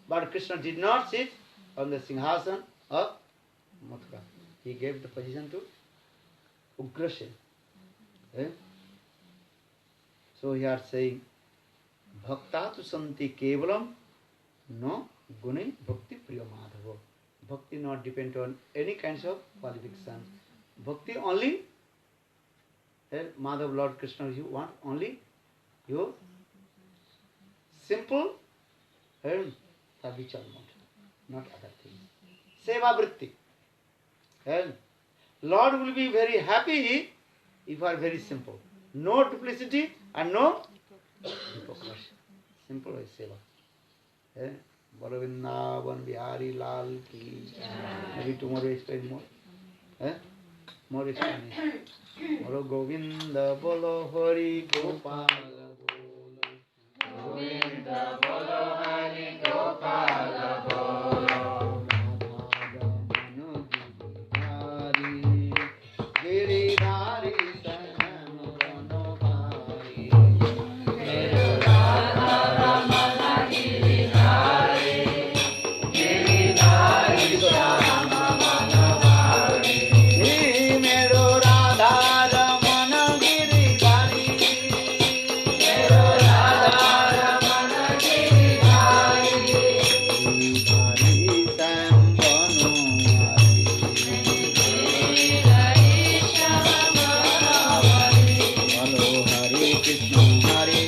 But Krishna did not sit on the Singhasan of Mathura. He gave the position to Ugrasen. So he are saying, Bhaktatu santi kevalam no gune bhakti priya madhava. Bhakti not depend on any kinds of qualifications. Bhakti only, Madhav Lord Krishna, you want only your simple habitual mode, not other things. Seva vritti. Lord will be very happy if you are very simple. No duplicity and no hypocrisy. Simple is seva. Balavindavan Bihari Lal ki. Maybe tomorrow explain more. More explanation. Bolo Govinda Bolo Hari Gopala Bolo. Govinda Bolo Hari Gopala Bolo. Hari Giridhari Sanam Gano Bhari. Radha Ramana Giridhari. Giridhari Sanam Gano Bhari. Mero Radha Ramana Giridhari. Mero Radha Ramana Giridhari. Giridhari Sanam Gano Bhalo Hare Krishna, Hare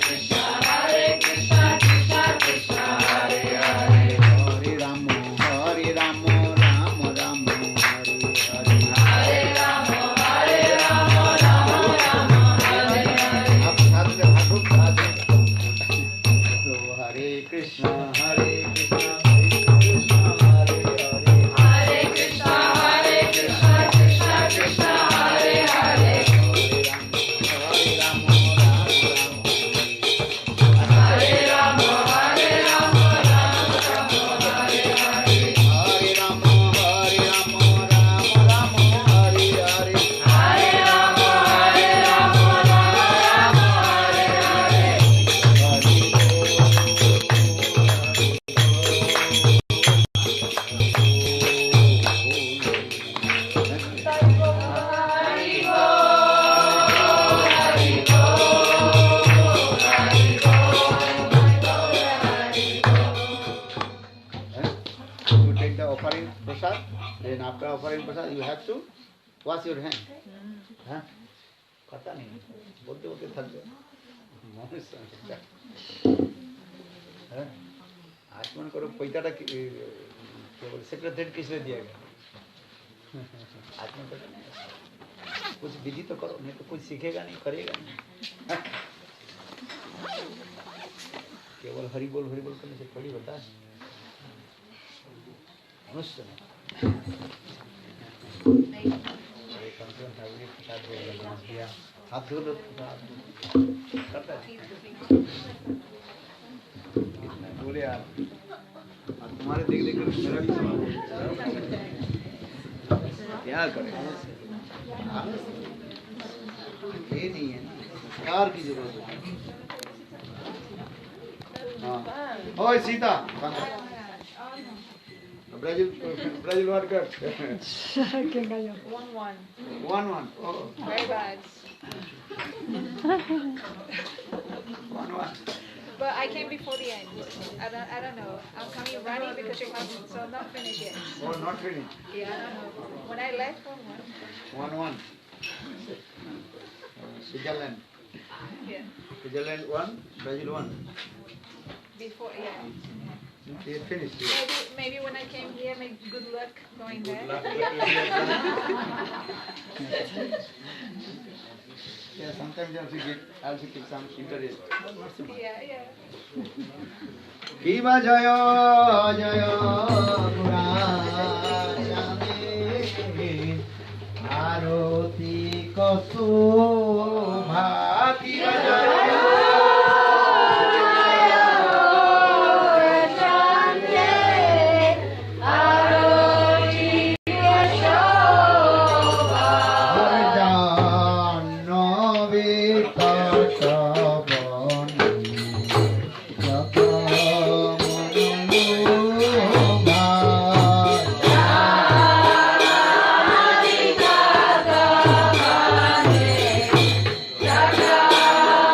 Krishna, Hare Krishna, Krishna Krishna, Hare Hare. Hare Rama, Hare Rama, Rama Rama, Hare Hare. Hare Rama, Hare Rama, Rama Rama, Hare Hare. आप साथ में हाथ उठा दें। बोलो हरे Krishna, Krishna Krishna, Hare Hare. Hare Krishna, Krishna Krishna, Hare Hare. Hare Rama, Hare Rama, Hare Rama, Rama Rama, Hare Hare. Hare Rama, Hare Rama, Rama Rama, Hare Hare. Hare Rama, Hare Rama, Rama Rama, You take the offering prasad, then after offering prasad, you have to wash your hand. पता नहीं बोलते बोलते थक गए आचमन करो पैताटा केवल secretary किसने दिया गया आचमन करो कुछ विधि तो करो नहीं तो कुछ सीखेगा नहीं करेगा नहीं केवल हरि बोल करने से थोड़ी होता है मनुष्य में हाथ धो लो करता है बोले यार तुम्हारे देख देख कर मेरा भी सवाल क्या करें ये नहीं है ना कार की जरूरत है हाँ ओए Sita Brazil what cut? ¿Quién cayó? 1-1. 1-1. Oh, Very bad. 1-1. But I came before the end. I don't know. I'm coming running because you have so I'm not finished yet. Oh, not finished. Yeah, I don't know. When I left 1-1. 1-1. Switzerland. Yeah. Switzerland 1, Brazil 1. Before, yeah. They finished. Maybe when I came here, maybe good luck going there. Yeah, sometimes you also get some interest. Yeah. Kiva Jaya Jaya Purashame Aroti Kosubha Kiva Jaya Yeah.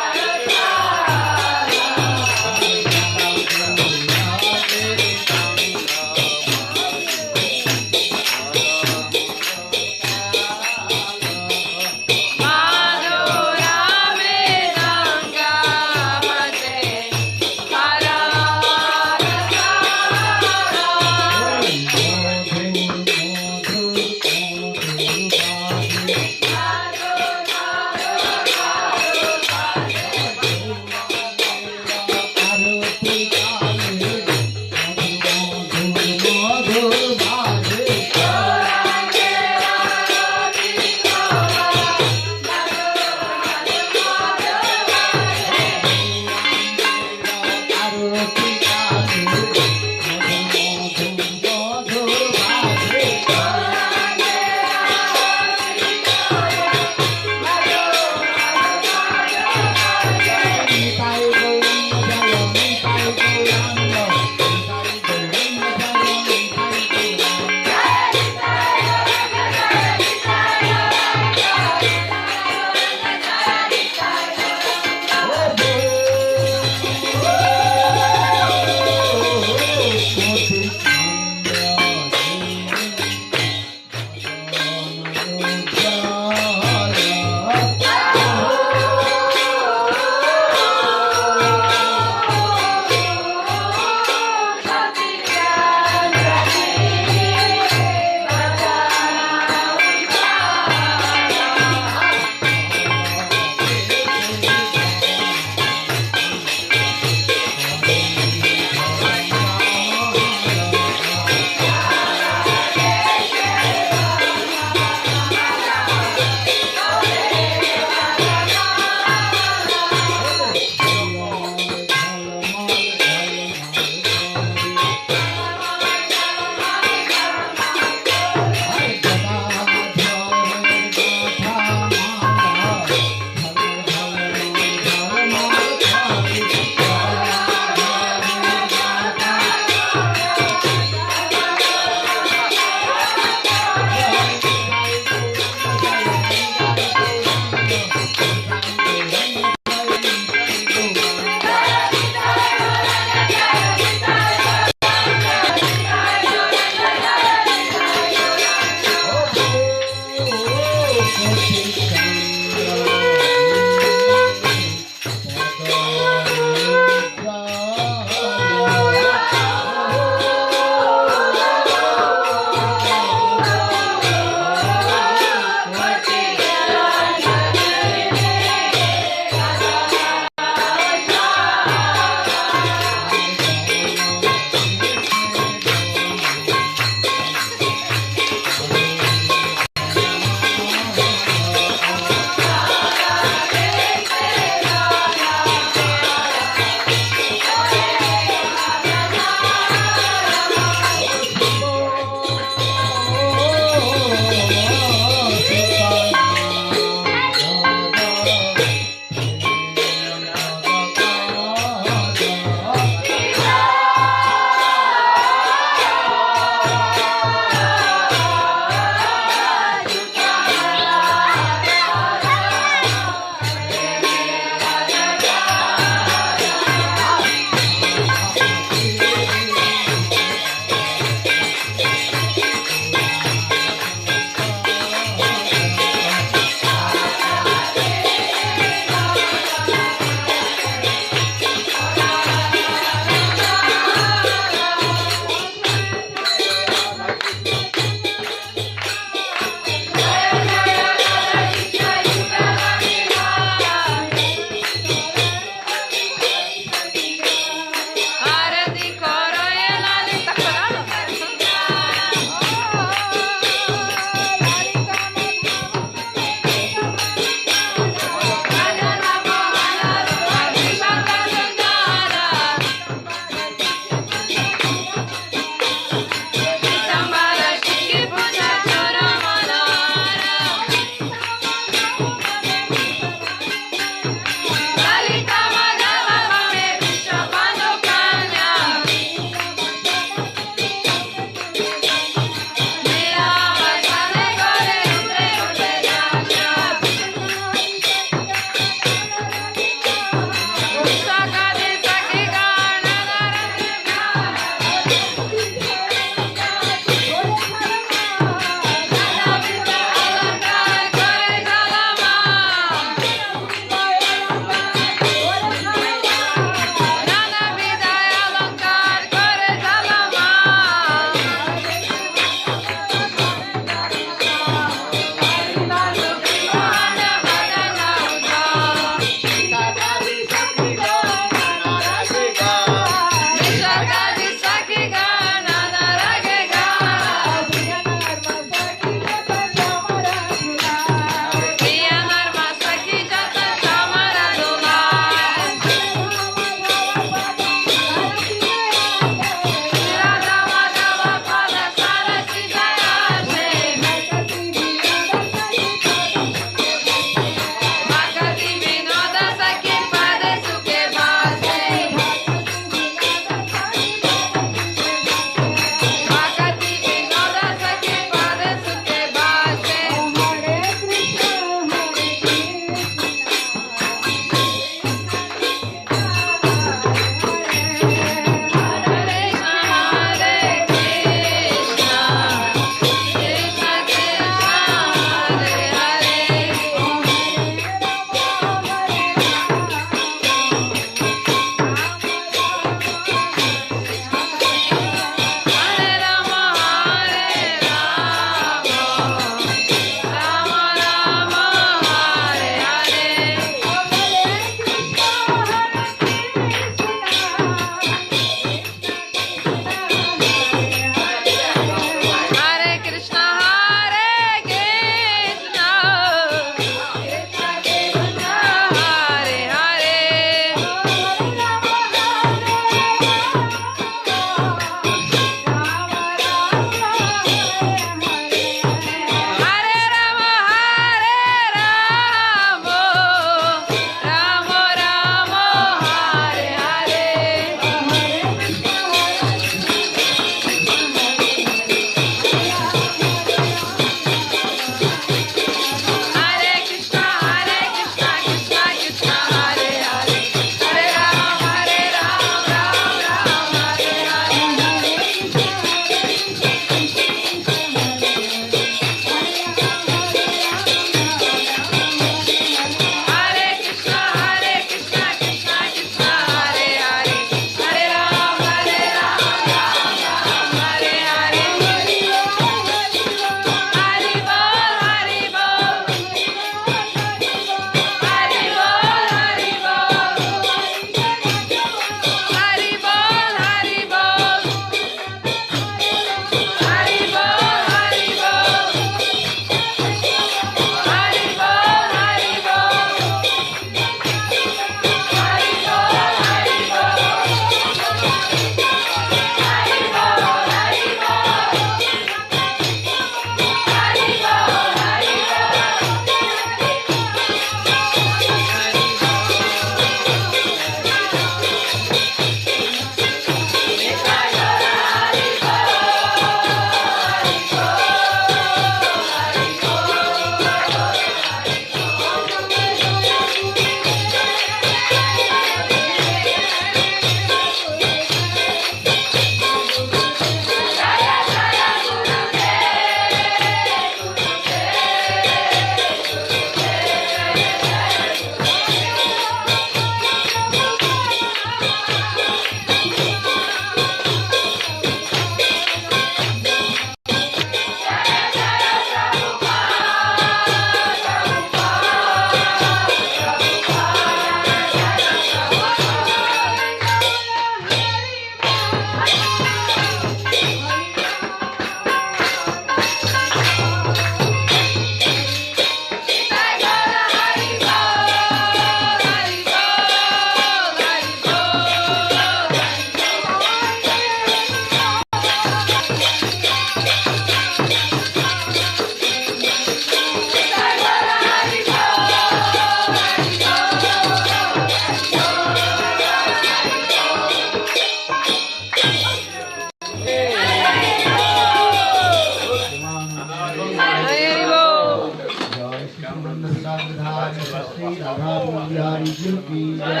जय श्री नंदधारी श्री राधा बिहारी जी की जय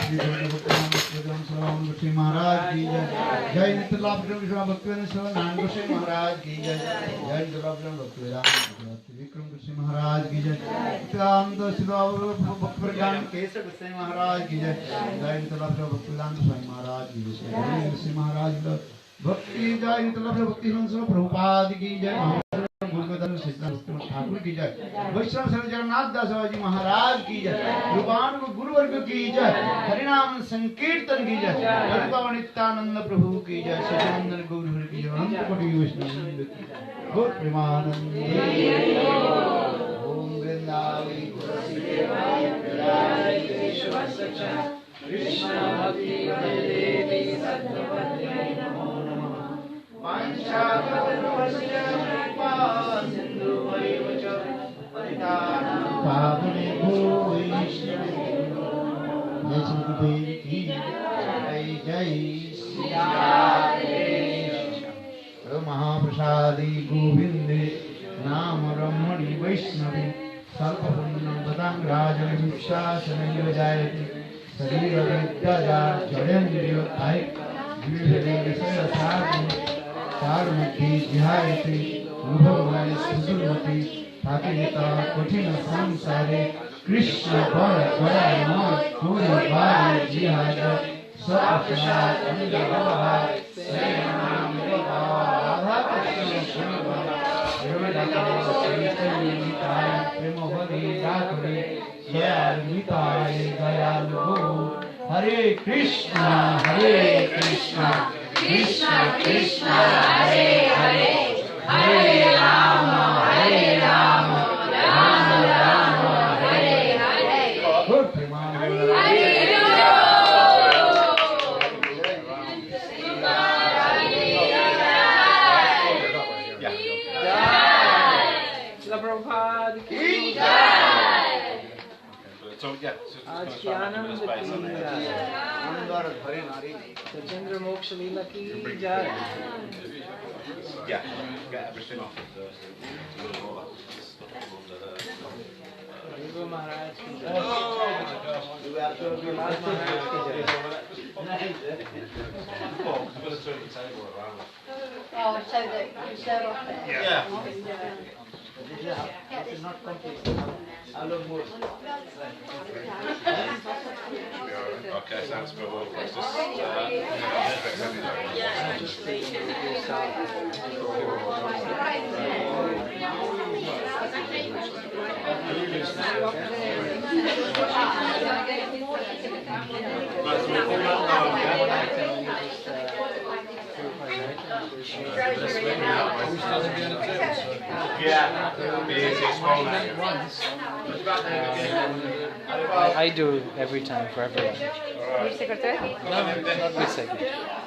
श्री श्री महाराज की जय जय नितलाभ भक्ति महाराज की जय जय नितलाभ विक्रम कृष्ण महाराज की जय केशव गोस्वामी महाराज की जय जय नितलाभ भक्तिवेदांत स्वामी महाराज की जय श्री महाराज भक्ति जय नितलाभ भक्ति प्रभुपाद की जय ठाकुर की जय वैष्णव शरण जगन्नाथ दास जी महाराज की जय रूपान गुरुवर्ग की जय हरिनाम संकीर्तन की जय नित्यानंद प्रभु की जय सचिनंदन गौर की जय अनंत कोटि वैष्णव गौर प्रेमानंद ओम वृंदावन कृष्ण भक्ति देवी सत्वपत्नी नमो नमः वांछा महाप्रसादी गोविंदे नाम ब्रह्मणि वैष्णवी सर्वपुण्यं पदं राजनिशासनैव जायते शरीर विद्या जडेन्द्रियोत्थाय सारमति ध्यायते अनुभवाय सुदुर्मति भागीरता कठिन संसारे कृष्ण पर कोई बाय जिहाज सप्रसाद अंगभाव सेनाम राधा कृष्ण प्रेम हरि दातरे दयालुताय दयालु हरे कृष्ण कृष्ण कृष्ण हरे हरे हरे राम राम राम हरे हरे गुरु प्रभुपाद की आज की आनंद की सचेंद्र मोक्ष लीला की जय विभु महाराज की जय महाराज की जय Oh, so that you serve off there. Yeah. This is not complete. Allow more. Okay, thanks for all of us. I do every time for everyone. No, not with second.